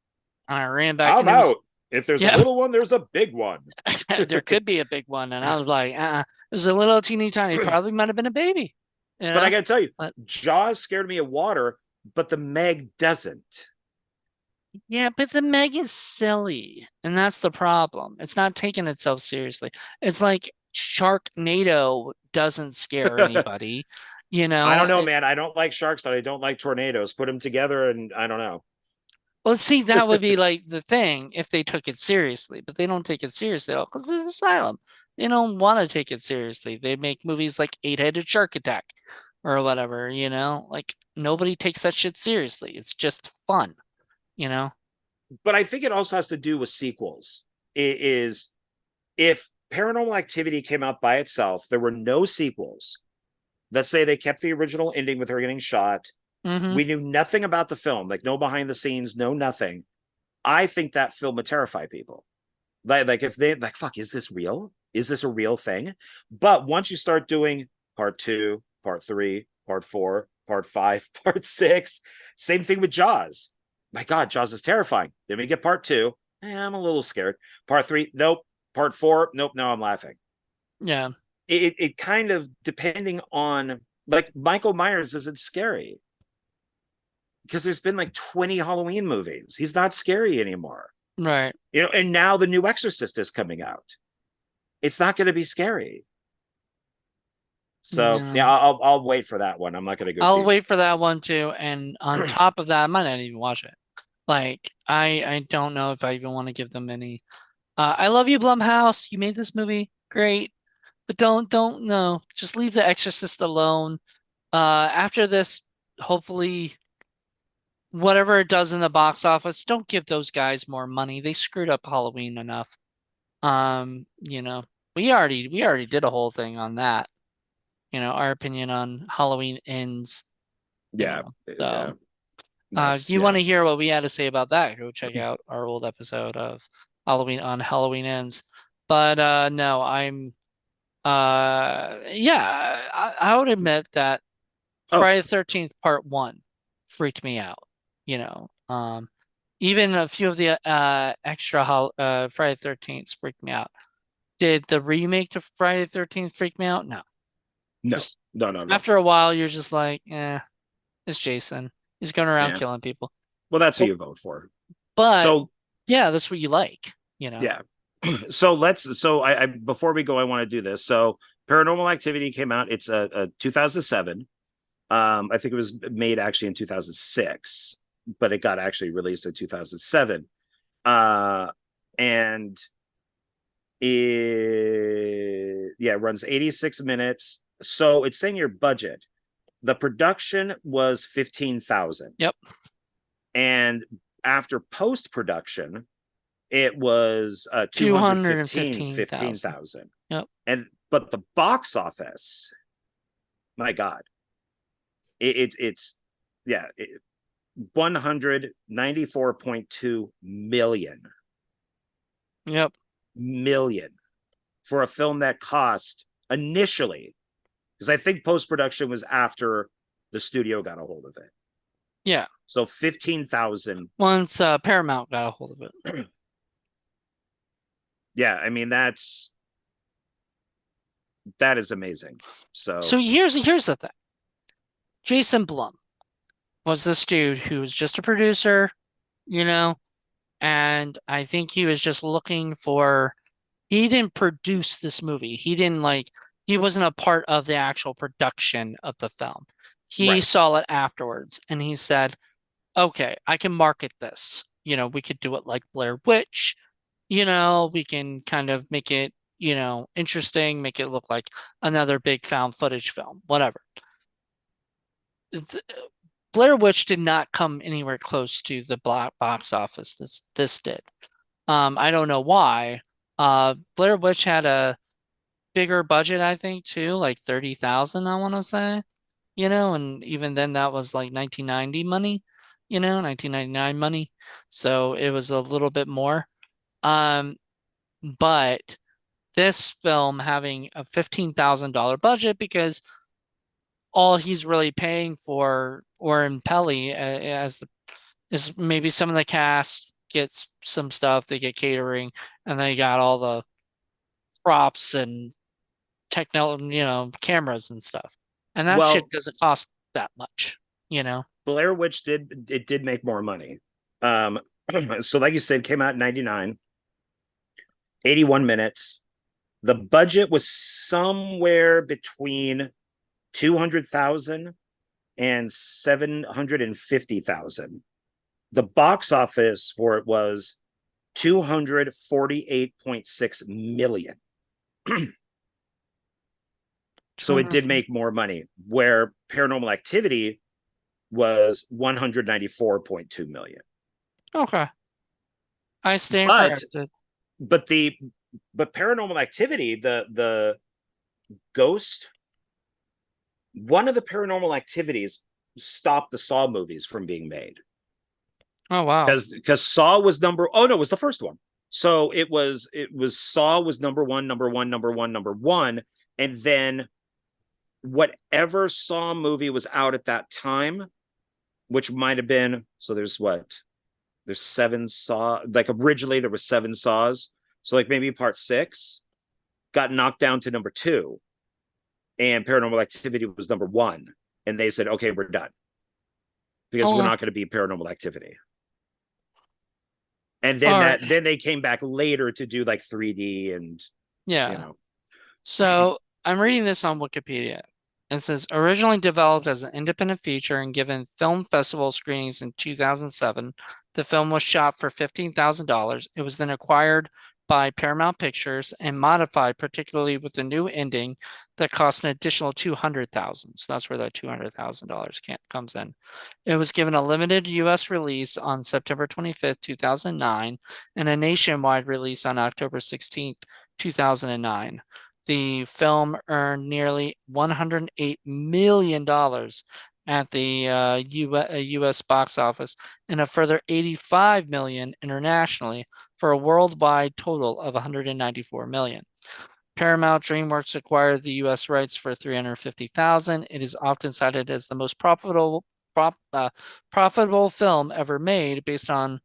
And I ran back I'm and it was, out. If there's a yeah, little one, there's a big one. there could be a big one. And I was like, it was a little teeny tiny, probably might have been a baby, you But I know? got to tell you, But Jaws scared me of water, but the Meg doesn't. yeah, but the Meg is silly, and that's the problem. It's not taking itself seriously. It's like Sharknado doesn't scare anybody, you I don't know? know, man. I don't like sharks and I don't like tornadoes. Put them together and I don't know. Well, see, that would be like the thing if they took it seriously, but they don't take it seriously because it's an asylum. They don't want to take it seriously. They make movies like Eight-Headed Shark Attack or whatever, Like nobody takes that shit seriously. It's just fun, you know? But I think it also has to do with sequels. It is if Paranormal Activity came out by itself, there were no sequels. Let's say they kept the original ending with her getting shot. Mm-hmm. We knew nothing about the film, like no behind the scenes, no nothing. I think that film would terrify people. Like if they like, fuck, is this real? Is this a real thing? But once you start doing part two, part three, part four, part five, part six, same thing with Jaws. My God, Jaws is terrifying. Then we get part two. I'm a little scared. Part three, nope. Part four, nope. Now I'm laughing. Yeah. It kind of depending on like Michael Myers isn't scary because there's been like 20 Halloween movies. He's not scary anymore. Right. And now the new Exorcist is coming out. It's not going to be scary. So Yeah. yeah, I'll wait for that one. I'm not going to go I'll see that. wait for that one too. And on top of that, I might not even watch it. Like, I don't know if I even want to give them any. I love you, Blumhouse. You made this movie great, but don't no. Just leave The Exorcist alone. After this, hopefully, whatever it does in the box office, don't give those guys more money. They screwed up Halloween enough. We already did a whole thing on that. Our opinion on Halloween ends. You Yeah, know, yeah, so. If that's you want yeah. to hear what we had to say about that, go check out our old episode of Halloween Ends. But no, I'm yeah, I would admit that Oh Friday the 13th Part 1 freaked me out, you know. Even a few of the extra Friday the 13th freaked me out. Did the remake to Friday the 13th freak me out? No. no, Just no, no, no. after a while you're just like, it's Jason. He's going around Yeah. killing people. Well, that's who But you vote for. but So yeah, that's what you like. yeah. So let's. So I before we go, I want to do this. So Paranormal Activity came out. It's a 2007. I think it was made actually in 2006, but it got actually released in 2007. And it runs 86 minutes. So it's saying your budget. The production was 15,000. Yep. And after post production, it was 215 215,000. 15,000. Yep. And but the box office, my God, it's yeah, 194.2 Yep. million for a film that cost initially, because I think post production was after the studio got a hold of it. Yeah. So 15,000. Once Paramount got a hold of it. Yeah, I mean that is amazing. So So here's the thing. Jason Blum was this dude who was just a producer, you know, and I think he was just looking for he didn't produce this movie. He wasn't a part of the actual production of the film. He right. saw it afterwards and he said, "Okay, I can market this. We could do it like Blair Witch. We can kind of make it, interesting, make it look like another big found footage film, whatever." Th- Blair Witch did not come anywhere close to the black box office this did. I don't know why. Blair Witch had a bigger budget, I think, too, like 30,000, I want to say, and even then that was like 1990 money, 1999 money. So it was a little bit more. Um, but this film having a $15,000 budget because all he's really paying for Oren Pelly is maybe some of the cast gets some stuff, they get catering, and they got all the props and cameras and stuff. And that shit Well, doesn't cost that much, you know? Blair Witch did make more money. Um, so like you said, came out in 99, 81 minutes. The budget was somewhere between 200,000 and 750,000. The box office for it was 248.6 million. So it did 200. make more money, where Paranormal Activity was 194.2 million. Okay. I stand But corrected. but the but Paranormal Activity, the ghost, one of the Paranormal Activities, stopped the Saw movies from being made Oh wow. because Saw was number. Oh no, it was the first one. So it was Saw was number one, number one, number one, number one, and then whatever Saw movie was out at that time, which might have been, so there's seven Saw, like originally there was seven Saws, so like maybe part six got knocked down to number two, and Paranormal Activity was number one, and they said, okay, we're done because we're Oh, not going to be Paranormal Activity. And then all right. then they came back later to do like 3D and you Yeah. know. So I'm reading this on Wikipedia. It says originally developed as an independent feature and given film festival screenings in 2007, the film was shot for $15,000. It was then acquired by Paramount Pictures and modified, particularly with the new ending that cost an additional $200,000. So that's where that $200,000 comes in. It was given a limited U.S. release on September 25th, 2009, and a nationwide release on October 16th, 2009. The film earned nearly $108 million at the US box office and a further $85 million internationally for a worldwide total of $194 million. Paramount DreamWorks acquired the U.S. rights for $350,000. It is often cited as the most profitable film ever made based on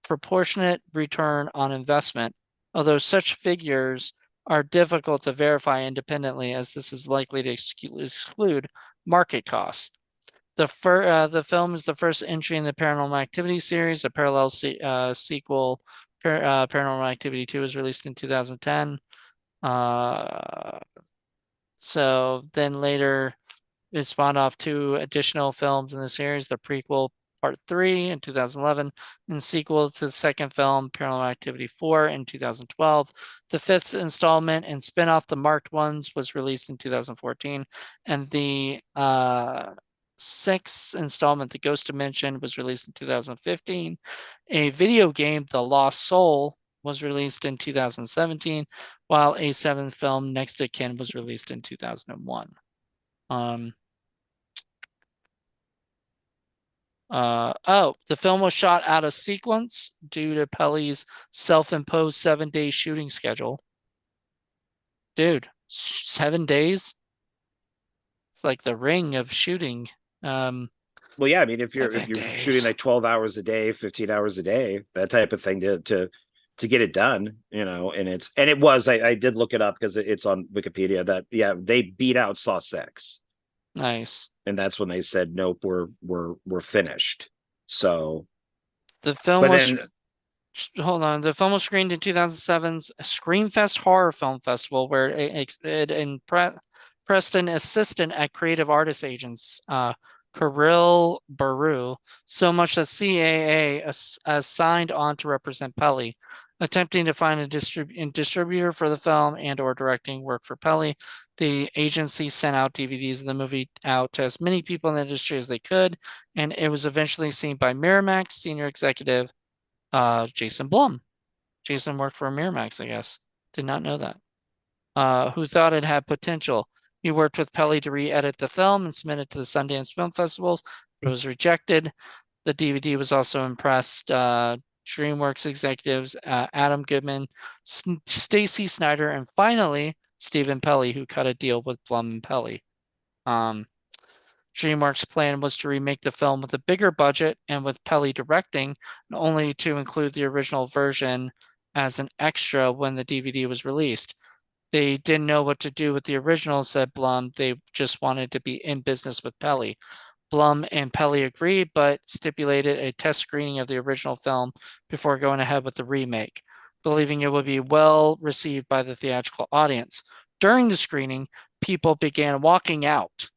proportionate return on investment, although such figures are difficult to verify independently as this is likely to exclude market costs. The film is the first entry in the Paranormal Activity series. A parallel sequel, Paranormal Activity 2, was released in 2010. Uh, so then later it spawned off two additional films in the series, the prequel Part 3 in 2011, and sequel to the second film, Paranormal Activity 4 in 2012. The fifth installment and spin-off, The Marked Ones, was released in 2014, and the sixth installment, The Ghost Dimension, was released in 2015. A video game, The Lost Soul, was released in 2017, while a seventh film, Next of Kin, was released in 2001. The film was shot out of sequence due to Pelly's self-imposed 7-day shooting schedule. Dude, 7 days? It's like the ring of shooting. Well, yeah, I mean, if seven you're shooting days. like 12 hours a day, 15 hours a day, that type of thing to get it done, and it was I did look it up because it's on Wikipedia that yeah, they beat out Saw 6. Nice. And that's when they said nope, we're finished. So, The film but was then hold on. The film was screened in 2007's Screamfest Horror Film Festival, where it in Preston assistant at creative artist agents, Kirill Baru, so much that CAA signed on to represent Pelly. Attempting to find a distributor for the film and or directing work for Pelly, the agency sent out DVDs of the movie out to as many people in the industry as they could, and it was eventually seen by Miramax senior executive Jason Blum. Jason worked for Miramax, I guess. Did not know that. Who thought it had potential. He worked with Pelly to re-edit the film and submit it to the Sundance Film Festivals, but it was rejected. The DVD was also impressed DreamWorks executives Adam Goodman, Stacy Snyder, and finally Stephen Pelly, who cut a deal with Blum and Pelly. DreamWorks' plan was to remake the film with a bigger budget and with Pelly directing, and only to include the original version as an extra when the DVD was released. They didn't know what to do with the original, said Blum. They just wanted to be in business with Pelly. Blum and Pelly agreed, but stipulated a test screening of the original film before going ahead with the remake, believing it would be well received by the theatrical audience. During the screening, people began walking out.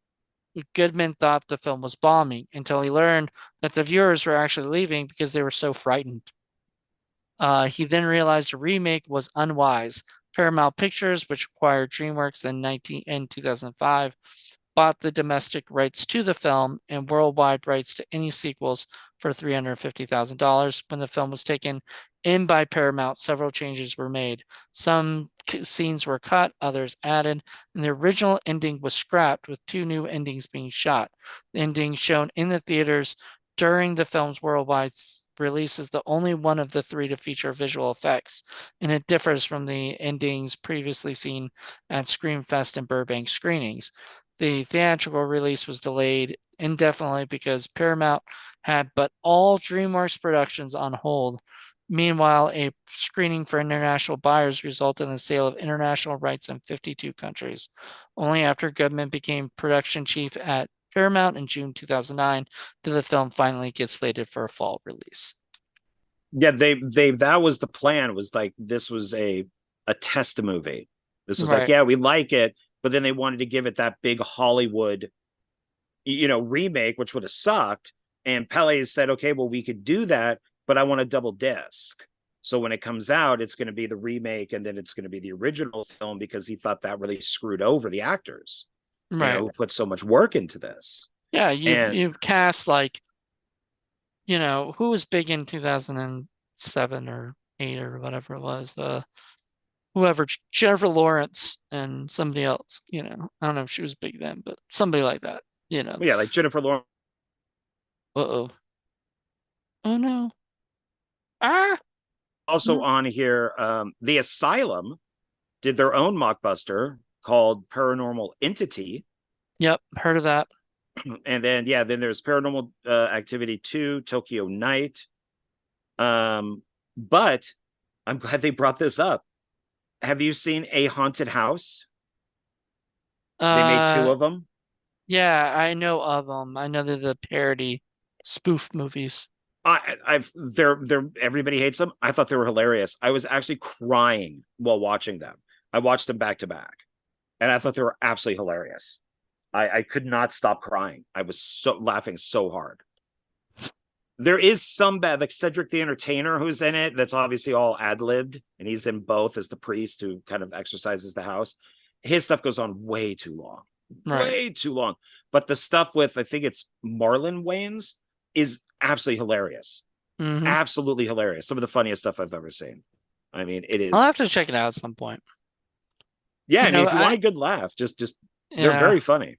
Goodman thought the film was bombing until he learned that the viewers were actually leaving because they were so frightened. He then realized a remake was unwise. Paramount Pictures, which acquired DreamWorks in 2005, bought the domestic rights to the film and worldwide rights to any sequels for $350,000. When the film was taken in by Paramount, several changes were made. Some scenes were cut, others added, and the original ending was scrapped, with two new endings being shot. The ending shown in the theaters during the film's worldwide release is the only one of the three to feature visual effects, and it differs from the endings previously seen at Screamfest and Burbank screenings. The theatrical release was delayed indefinitely because Paramount had put all DreamWorks productions on hold. Meanwhile, a screening for international buyers resulted in the sale of international rights in 52 countries. Only after Goodman became production chief at Paramount in June 2009 did the film finally get slated for a fall release. Yeah, they that was the plan, was like this was a test movie. This was like, Right, yeah, we like it, but then they wanted to give it that big Hollywood, remake, which would have sucked. And Pele said, okay, well, we could do that, but I want a double disc. So when it comes out, it's going to be the remake and then it's going to be the original film, because he thought that really screwed over the actors, right. who put so much work into this. Yeah, you And you cast like, who was big in 2007 or 8 or whatever it was. Whoever, Jennifer Lawrence and somebody else, I don't know if she was big then, but somebody like that, you know. yeah, like Jennifer Lawrence. Uh-oh. Oh no. Ah. Also No. on here, the Asylum did their own mockbuster called Paranormal Entity. Yep, heard of that. And then, yeah, then there's Paranormal Activity 2, Tokyo Night. But I'm glad they brought this up. Have you seen A Haunted House? They made two Uh, of them. yeah, I know of them. I know they're the parody spoof movies. They're everybody hates them. I thought they were hilarious. I was actually crying while watching them. I watched them back to back, and I thought they were absolutely hilarious. I could not stop crying. I was so laughing so hard. There is some bad, like Cedric the Entertainer, who's in it. That's obviously all ad libbed, and he's in both as the priest who kind of exercises the house. His stuff goes on way too long, Right. way too long. But the stuff with, I think it's Marlon Wayans, is absolutely hilarious, Mm-hmm. absolutely hilarious. Some of the funniest stuff I've ever seen. I mean, it I'll is. have to check it out at some point. Yeah, You I mean, know, if you want I a good laugh, just they're yeah, very funny.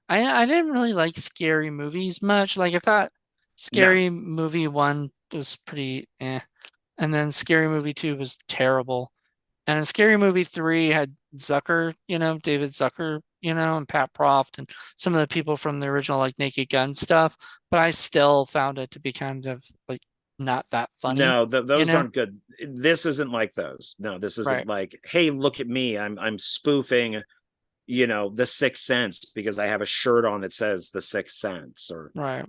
I didn't really like scary movies much. Like I thought No, Scary Movie 1 was pretty and then Scary Movie 2 was terrible. And then Scary Movie 3 had Zucker, David Zucker, and Pat Proft and some of the people from the original like Naked Gun stuff, but I still found it to be kind of like not that funny, no, you those know? aren't good. This isn't like those. No, this isn't Right, like, hey, look at me. I'm spoofing, the Sixth Sense because I have a shirt on that says the Sixth Sense, or right.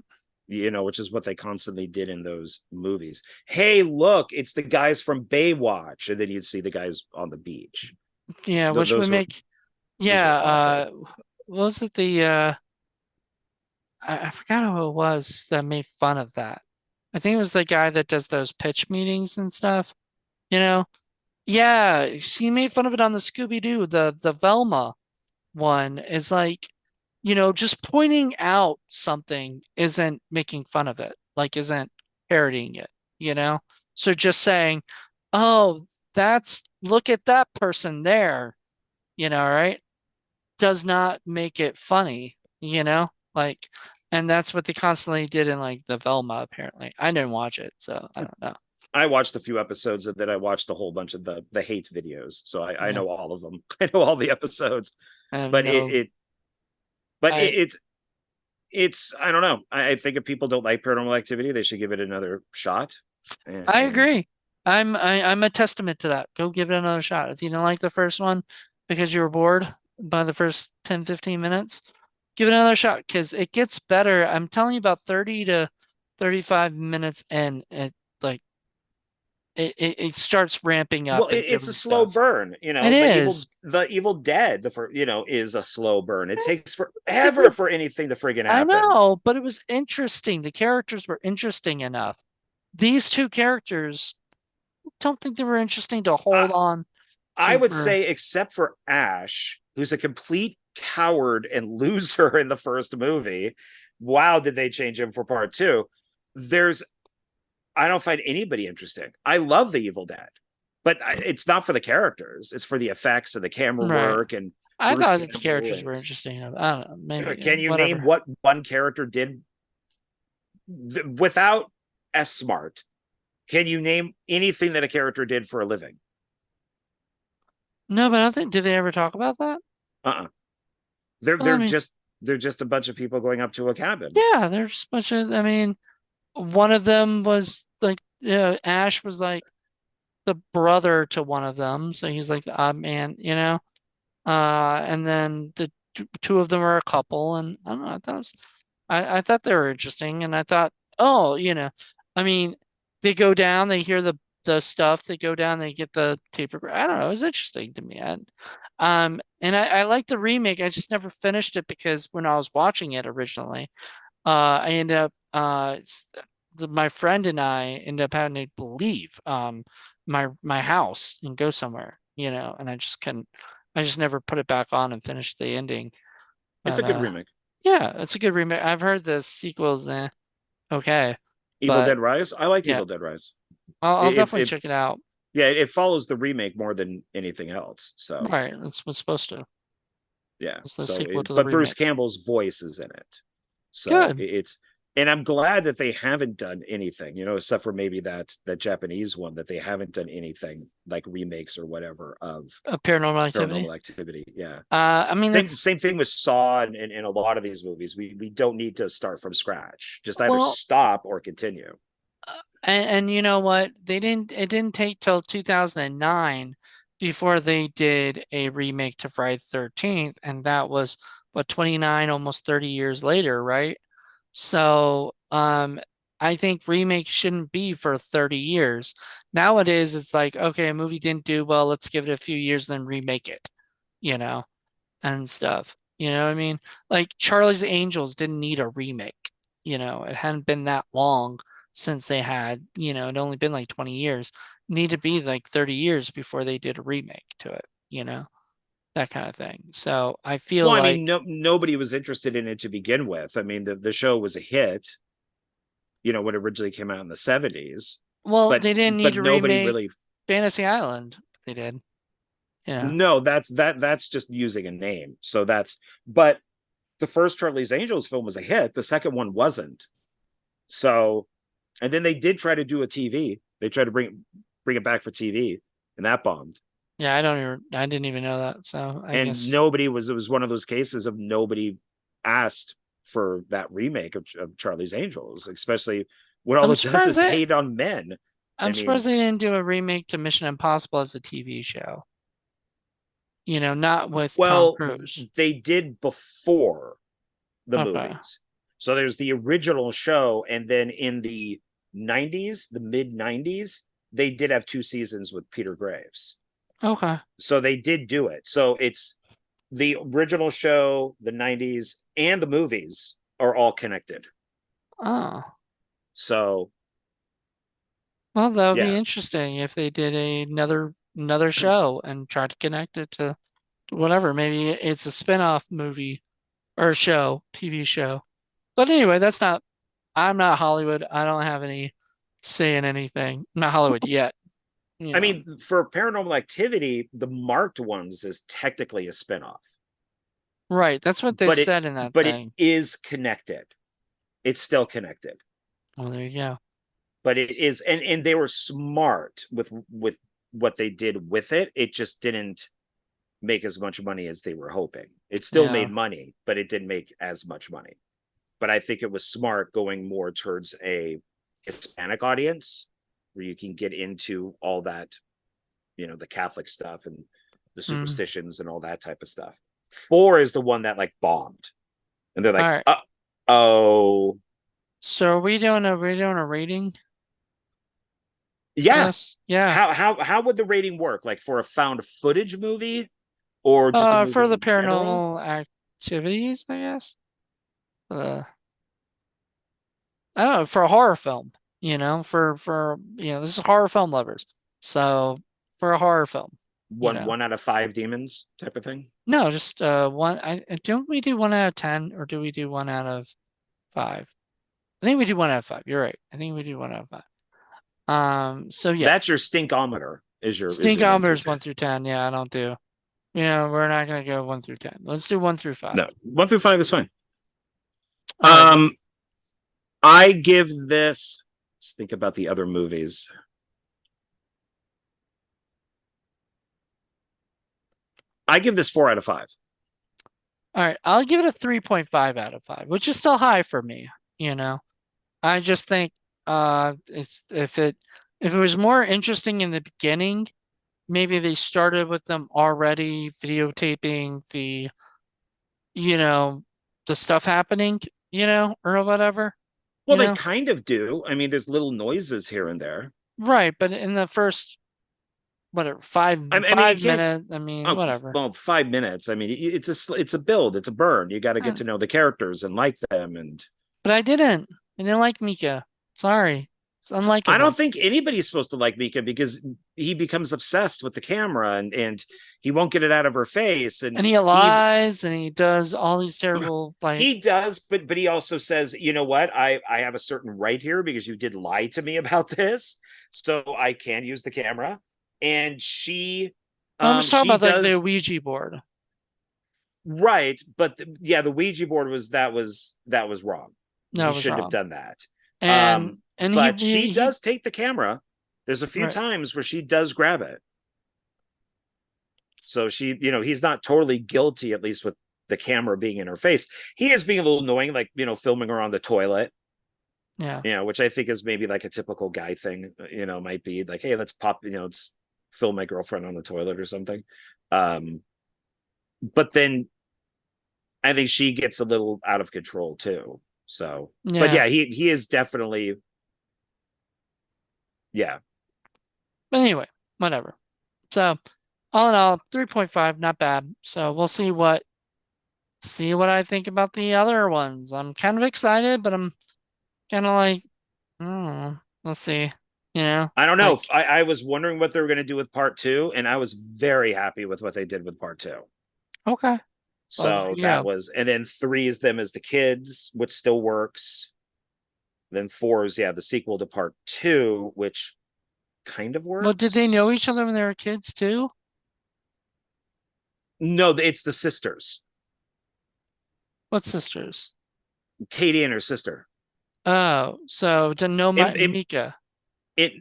which is what they constantly did in those movies. Hey, look, it's the guys from Baywatch, and then you'd see the guys on the beach. Yeah, which would Those were make these were yeah, awful. what was it I forgot who it was that made fun of that. I think it was the guy that does those pitch meetings and stuff, you know? Yeah, she made fun of it on the Scooby-Doo, the Velma one is like, just pointing out something isn't making fun of it, like isn't parodying it, you know? So just saying, oh, look at that person there, right? Does not make it funny, Like, and that's what they constantly did in like the Velma, apparently. I didn't watch it, so I don't know. I watched a few episodes of that. I watched a whole bunch of the hate videos, so I Yeah, know all of them. I know all the episodes, I have but no, I it's I don't know. I think if people don't like Paranormal Activity, they should give it another shot. I And agree. I'm a testament to that. Go give it another shot. If you didn't like the first one because you were bored by the first 10, 15 minutes, give it another shot because it gets better. I'm telling you, about 30 to 35 minutes in, like it starts ramping well, up and it's doing a slow stuff. burn. It is. The Evil Dead, is a slow burn. It takes It forever was, for anything to friggin' I happen. know, but it was interesting. The characters were interesting enough. These two characters, don't think they were interesting to hold I on I to would for. say, except for Ash, who's a complete coward and loser in the first movie. Wow, did they change him for part two? There's I don't find anybody interesting. I love the Evil Dead, but it's not for the characters. It's for the effects and the camera Right. work and I Bruce thought that the Campbell. characters And were interesting. I don't know, maybe can you name whatever. what one character did without S Smart? Can you name anything that a character did for a living? No, but I don't think did they ever talk about that? Uh-uh. They're Well, I they're mean, just they're just a bunch of people going up to a cabin. yeah, there's a bunch of. I mean, one of them was like, Ash was like the brother to one of them, so he's like the odd man, you know. And then the two of them are a couple, and I don't know. I thought they were interesting, and I thought, oh, I mean, they go down, they hear the stuff, they go down, they get the tape recorder. I don't know. It was interesting to me. And I like the remake. I just never finished it because when I was watching it originally, I ended up my friend and I ended up having to leave my house and go somewhere, and I just never put it back on and finished the ending. It's But a good remake. yeah, it's a good remake. I've heard the sequels, okay, Evil but Dead Rise. I liked yeah, Evil Dead Rise. I'll It, definitely it check it out. yeah, it follows the remake more than anything else. So Right, that's what's supposed to. yeah. It's the So sequel to the but Bruce remake. Campbell's voice is in it. So Good. it's and I'm glad that they haven't done anything, except for maybe that Japanese one that they haven't done anything like remakes or whatever of A Paranormal Activity. Paranormal Activity. Yeah. I mean, Same thing with Saw and a lot of these movies. We don't need to start from scratch. Just either well, stop or continue. and you know what? It didn't take till 2009 before they did a remake to Friday the 13th, and that was what 29, almost 30 years later, right? So, I think remakes shouldn't be for 30 years. Nowadays, it's like, okay, a movie didn't do well, let's give it a few years, then remake it, you know, and stuff. You know what I mean? Like Charlie's Angels didn't need a remake. It hadn't been that long since they had, it'd only been like 20 years. Need to be like 30 years before they did a remake to it, that kind of thing. So I feel Well, I mean, like, nobody was interested in it to begin with. I mean, the show was a hit, when it originally came out in the 70s, well, but they didn't need to nobody remake really. Fantasy Island. They did, No, that's just using a name. So but the first Charlie's Angels film was a hit. The second one wasn't. So, and then they did try to do a TV. They tried to bring it back for TV, and that bombed. Yeah, I didn't even know that. So I And guess nobody was. It was one of those cases of nobody asked for that remake of Charlie's Angels, especially when all I'm it does surprised is that hate on men. I I'm mean, surprised they didn't do a remake to Mission Impossible as a TV show. Not with Tom well, Cruise. they did before the Okay. movies. So there's the original show, and then in the 90s, the mid 90s, they did have 2 seasons with Peter Graves. Okay. So they did do it. So it's the original show, the 90s, and the movies are all connected. Oh. So Well, that would be yeah. interesting if they did another show and tried to connect it to whatever. Maybe it's a spin-off movie or show, TV show. But anyway, I'm not Hollywood. I don't have any say in anything. I'm not Hollywood yet, you I know. mean, for Paranormal Activity, the marked ones is technically a spinoff, Right. That's what they but said in that it thing. is connected. It's still connected. Well, there you go. But it is, and they were smart with what they did with it. It just didn't make as much money as they were hoping. It still Yeah. made money, but it didn't make as much money. But I think it was smart going more towards a Hispanic audience where you can get into all that, the Catholic stuff and the Mm. superstitions and all that type of stuff. 4 is the one that like bombed, and they're All like, right. oh, So are we doing a rating for yeah. this? Yeah. How would the rating work? Like for a found footage movie or just a For movie the in general? paranormal activities, I guess. Uh, I don't know, for a horror film, this is horror film lovers. So for a horror film, you One know. one out of 5 demons type of thing. No, just one. Don't we do 1 out of 10 or do we do 1 out of 5? I think we do 1 out of 5. You're right. I think we do 1 out of 5. So yeah, That's your stinkometer. Is your one stinkometer through is 10? 1 through 10. Yeah, I don't do. We're not gonna go 1 through 10. Let's do 1 through 5. No, 1 through 5 is fine. All right. Um, I give this. Let's think about the other movies. I give this 4 out of 5. All right. I'll give it a 3.5 out of 5, which is still high for me. You know, I just think it's if it was more interesting in the beginning, maybe they started with them already videotaping you know, the stuff happening, or whatever, Well, you they know? kind of do. I mean, there's little noises here and there. Right, but in the first whatever, five I mean, you five can't. minutes, I mean, Oh, whatever. well, 5 minutes. I mean, it's a build. It's a burn. You got to get Uh, to know the characters and like them. And But I didn't. I didn't like Mika. Sorry. It's I unlikable. don't think anybody's supposed to like Mika because he becomes obsessed with the camera and he won't get it out of her face. And And he he lies and he does all these terrible like he does, but he also says, you know what, I have a certain right here because you did lie to me about this, so I can use the camera. And I'm just talking she about like the does Ouija board. right, but yeah, the Ouija board was wrong. That He was shouldn't have wrong. done that. And he But he, she he does take the camera. There's a few right. times where she does grab it. So he's not totally guilty, at least with the camera being in her face. He is being a little annoying, like, filming her on the toilet, Yeah. which I think is maybe like a typical guy thing, might be like, hey, let's pop, let's film my girlfriend on the toilet or something. Um, but then I think she gets a little out of control too. So, but Yeah. yeah, he is definitely, yeah. But anyway, whatever. So all in all, 3.5, not bad. So we'll see what I think about the other ones. I'm kind of excited, but I'm kind of like, oh, let's see. I don't know. Like, I was wondering what they were going to do with part two, and I was very happy with what they did with part two. okay, well, there So you that go. was, and then three is them as the kids, which still works. Then four is, yeah, the sequel to part two, which kind of Well, did they know each works. other when they were kids too? No, it's the sisters, What sisters? Katie and her sister. Oh, so didn't know It, it, Mika. it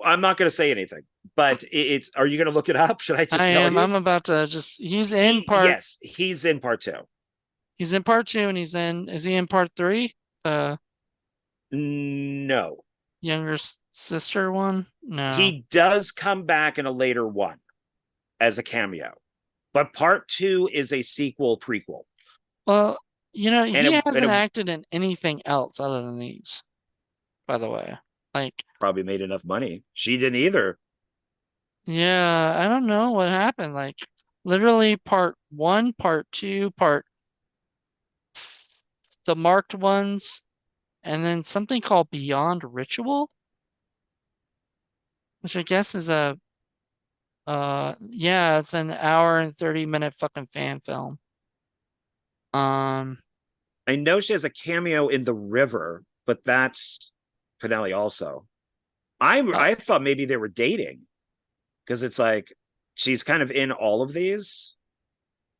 I'm not going to say anything, but it's. Are you going to look it up? Should I just I tell am. you? I'm about to just. Yes, he's in part two. He's in part 2, and is he in part 3? The No, younger sister one? No. he does come back in a later one as a cameo, but part two is a sequel prequel, Well, and he it hasn't acted in anything else other than these, by the way. Like, probably made enough money. She didn't either. yeah, I don't know what happened. Like, literally part 1, part 2, the marked ones, and then something called Beyond Ritual, which I guess is yeah, it's an hour and 30-minute fucking fan film. Um, I know she has a cameo in The River, but that's finale also. I uh, I thought maybe they were dating because it's like she's kind of in all of these,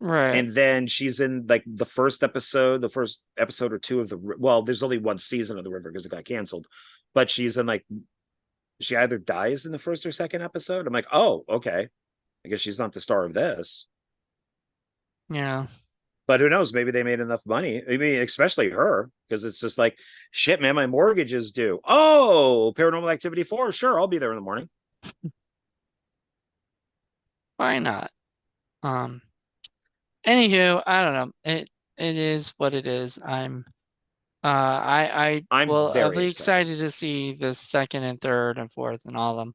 right. and then she's in like the first episode or two of there's only one season of The River because it got canceled, but she's in like she either dies in the first or second episode. I'm like, oh, okay. I guess she's not the star of this. Yeah. But who knows? Maybe they made enough money. I mean, especially her, because it's just like, shit, man, my mortgage is due. Oh, Paranormal Activity 4. Sure, I'll be there in the morning. Why not? Um, Anywho, I don't know. It is what it is. I I'm will I'll very be excited. excited to see the second and third and fourth and all of them,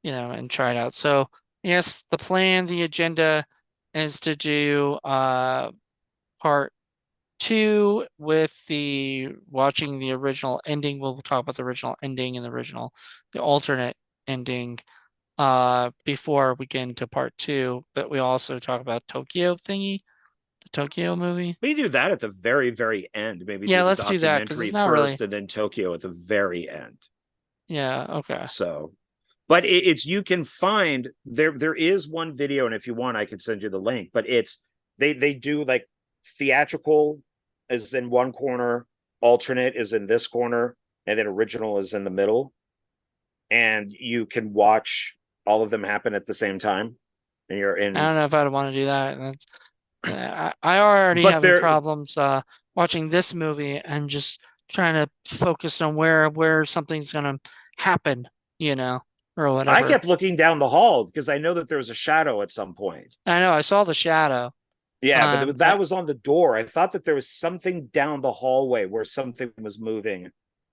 and try it out. So yes, the agenda is to do part 2 with the watching the original ending. We'll talk about the original ending and the alternate ending before we get into part 2, but we also talk about the Tokyo movie. We do that at the very, very end. Maybe Yeah, do the let's do that because documentary it's not really. first and then Tokyo at the very end. Yeah. Okay. So, but it's you can find there is one video, and if you want, I can send you the link. But it's they do like theatrical is in one corner, alternate is in this corner, and then original is in the middle, and you can watch all of them happen at the same time. And you're I in, don't know if I'd want to do that. I already but having they're problems watching this movie and just trying to focus on where something's gonna happen, you know, or I whatever. kept looking down the hall because I know that there was a shadow at some point. I know I saw the shadow. Yeah, but I that was on the door. I thought that there was something down the hallway where something was moving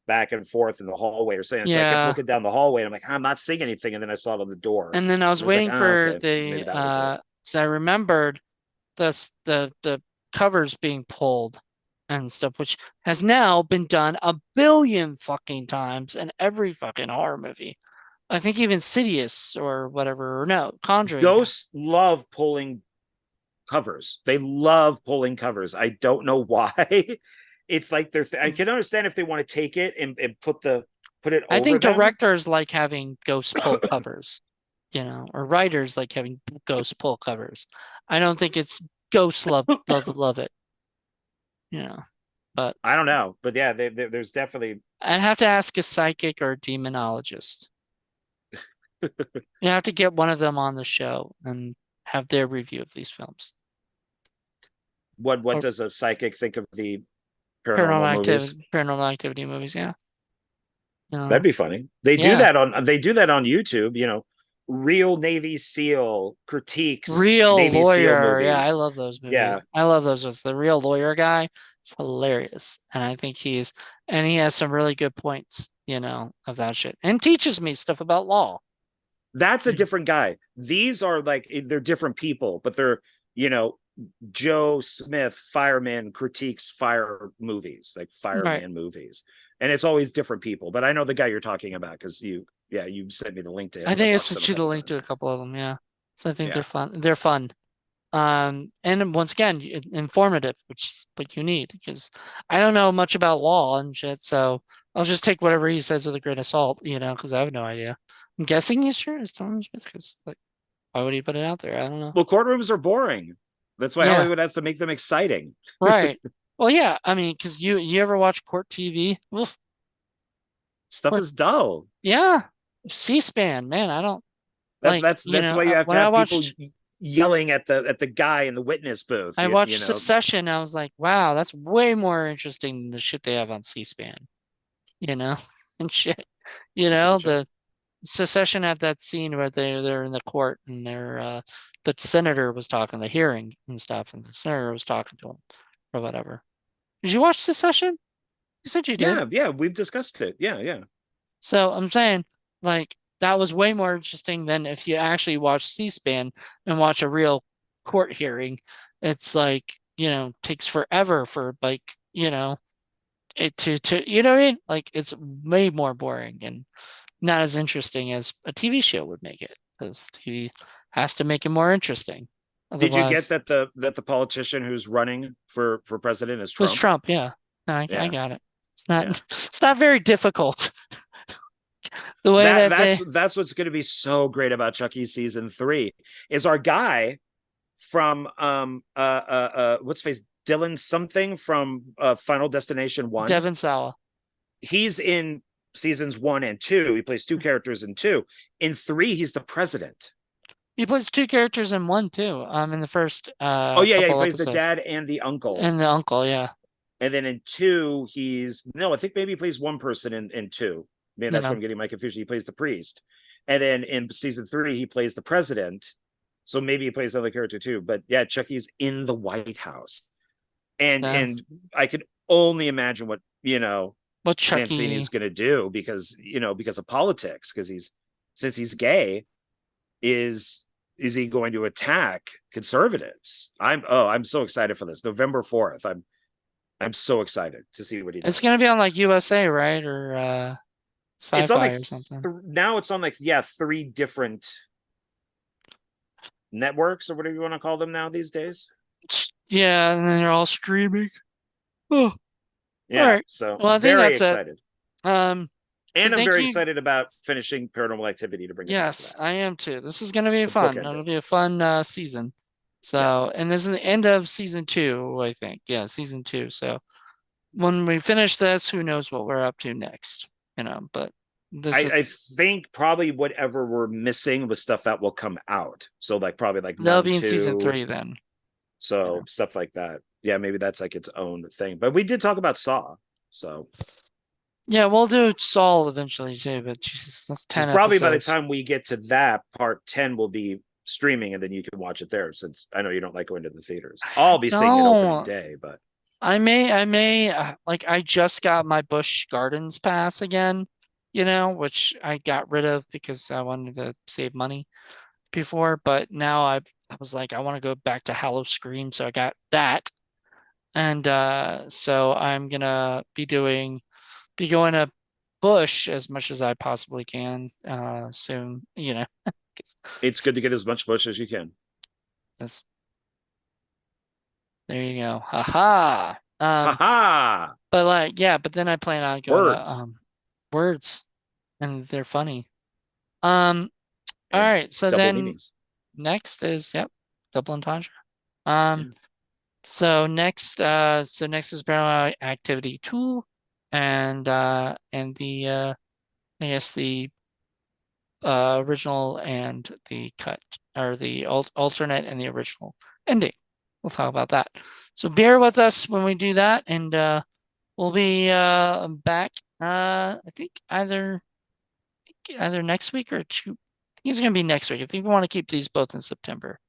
back and forth in the hallway or something. So I kept yeah, looking down the hallway and I'm like, I'm not seeing anything. And then I saw it on the door. and then I was And I was like, waiting oh, for okay, maybe the that was it. so I remembered the covers being pulled and stuff, which has now been done a billion fucking times in every fucking horror movie. I think even Sidious or whatever, or no, Conjuring. Ghosts love pulling covers. They love pulling covers. I don't know why. It's like I can understand if they want to take it and put it I over think them. directors like having ghost pull covers, or writers like having ghost pull covers. I don't think it's ghosts love it, you know. But I don't know, but yeah, there's definitely I'd have to ask a psychic or a demonologist. You have to get one of them on the show and have their review of these films. what Or does a psychic think of the paranormal movies? paranormal activity movies, yeah. You That'd know, be funny. yeah. They do that on YouTube, real Navy SEAL critiques Real Navy SEAL lawyer. Yeah, I movies. love those Yeah. movies. I love those ones. The real lawyer guy, it's hilarious. And I think he has some really good points, of that shit. And teaches me stuff about law. That's a different guy. These are like they're different people, but they're, you know, Joe Smith, fireman critiques fire movies, like Right. fireman movies. And it's always different people. But I know the guy you're talking about because you sent me the link to him I and I've think I watched them sent a you the couple link to a times. couple of them, yeah. So I think they're Yeah. fun. They're fun. And once again, informative, which is what you need because I don't know much about law and shit, so I'll just take whatever he says with a grain of salt, because I have no idea. I'm guessing he's sure it's Tom Smith because like why would he put it out there? I don't know. Well, courtrooms are boring. That's why Yeah, Hollywood has to make them exciting. right. Well, yeah, I mean, because you ever watch court TV? Oof, Stuff court, is dull. yeah, C-SPAN, man. I don't That's like, that's that's why you have to when I have people watched yelling at the guy in the witness booth. I watched Succession, I was like, wow, that's way more interesting than the shit they have on C-SPAN, you know, and shit. What's a good show? The Succession had that scene where they're in the court and the senator was talking, the hearing and stuff, and the senator was talking to him or whatever. Did you watch Succession? You said you did. Yeah, we've discussed it. Yeah. So I'm saying, like, that was way more interesting than if you actually watch C-SPAN and watch a real court hearing. It's like, takes forever for like, it to you know what I mean? Like it's way more boring and not as interesting as a TV show would make it because TV has to make it more interesting. Did you get Otherwise, that the politician who's running for president is it was Trump? Trump. Yeah, no, I Yeah, got it. It's not yeah. it's not very difficult the way That that that's they that's what's going to be so great about Chucky season 3 is our guy from what's his face Dylan something from Final Destination 1. Devon Sawa. He's in seasons 1 and 2. He plays two characters in 2. In 3 he's the president. He plays two characters in one too. In the first Oh yeah, he couple plays the episodes, dad and the uncle. and the uncle, yeah, And then in 2 he's no, I think maybe he plays one person in 2. Man, you that's where know, I'm getting my confusion. He plays the priest. And then in season 3 he plays the president. So maybe he plays another character too. But yeah, Chucky's in the White House. and uh, and I could only imagine what what Mancini's Chucky. going to do because of politics, because since he's gay, is he going to attack conservatives? I'm so excited for this November 4th. I'm so excited to see what he It's gonna does. be on like USA, right, or It's on Sci-Fi like or something. now it's on like three different networks or whatever you want to call them now these days. Yeah, and then they're all streaming. Oh, all Yeah, right. so Well, I think very that's it. excited. Um, So And I'm thank very you. excited about finishing Paranormal Activity to bring it back to Yes, that, I am too. This is gonna be to fun. bookend It'll it. be a fun season. Yeah. So, and this is the end of season two, I think. Yeah, season two. So when we finish this, who knows what we're up to next, but this I is think probably whatever we're missing was stuff that will come out. So like probably like that'll Mom be in season 2. three then. So Yeah. stuff like that. Yeah, maybe that's like its own thing. But we did talk about Saw. So Yeah, we'll do Saul eventually too, but Jesus, that's because 10 probably by the episodes. time we get to that, part 10 will be streaming and then you can watch it there. Since I know you don't like going to the theaters. I'll be seeing it opening No, day, but like I just got my Busch Gardens pass again, which I got rid of because I wanted to save money before, but now I was like, I want to go back to Hallow Scream, so I got that. And so I'm gonna be going to Busch as much as I possibly can soon, 'cause it's good to get as much Bush as you can. that's there you go. Haha. Ha ha! But like, yeah, but then I plan on going to Words Words, and they're funny. Um, all and right, so double then meanings. next is yep, double entendre. Um, Yeah. so next is Paranormal Activity 2 and the I guess the original and the cut or the alternate and the original ending. We'll talk about that. So bear with us when we do that, and we'll be back. I think either next week or two. I think it's gonna be next week. I think we want to keep these both in September.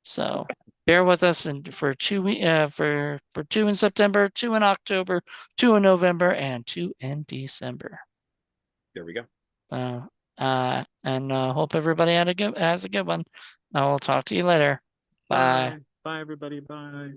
So bear with us and for 2 week for two in September, two in October, two in November, and two in December. There we go. Uh, and hope everybody has a good one. I will talk to you later. Bye. Bye. Bye, everybody. Bye.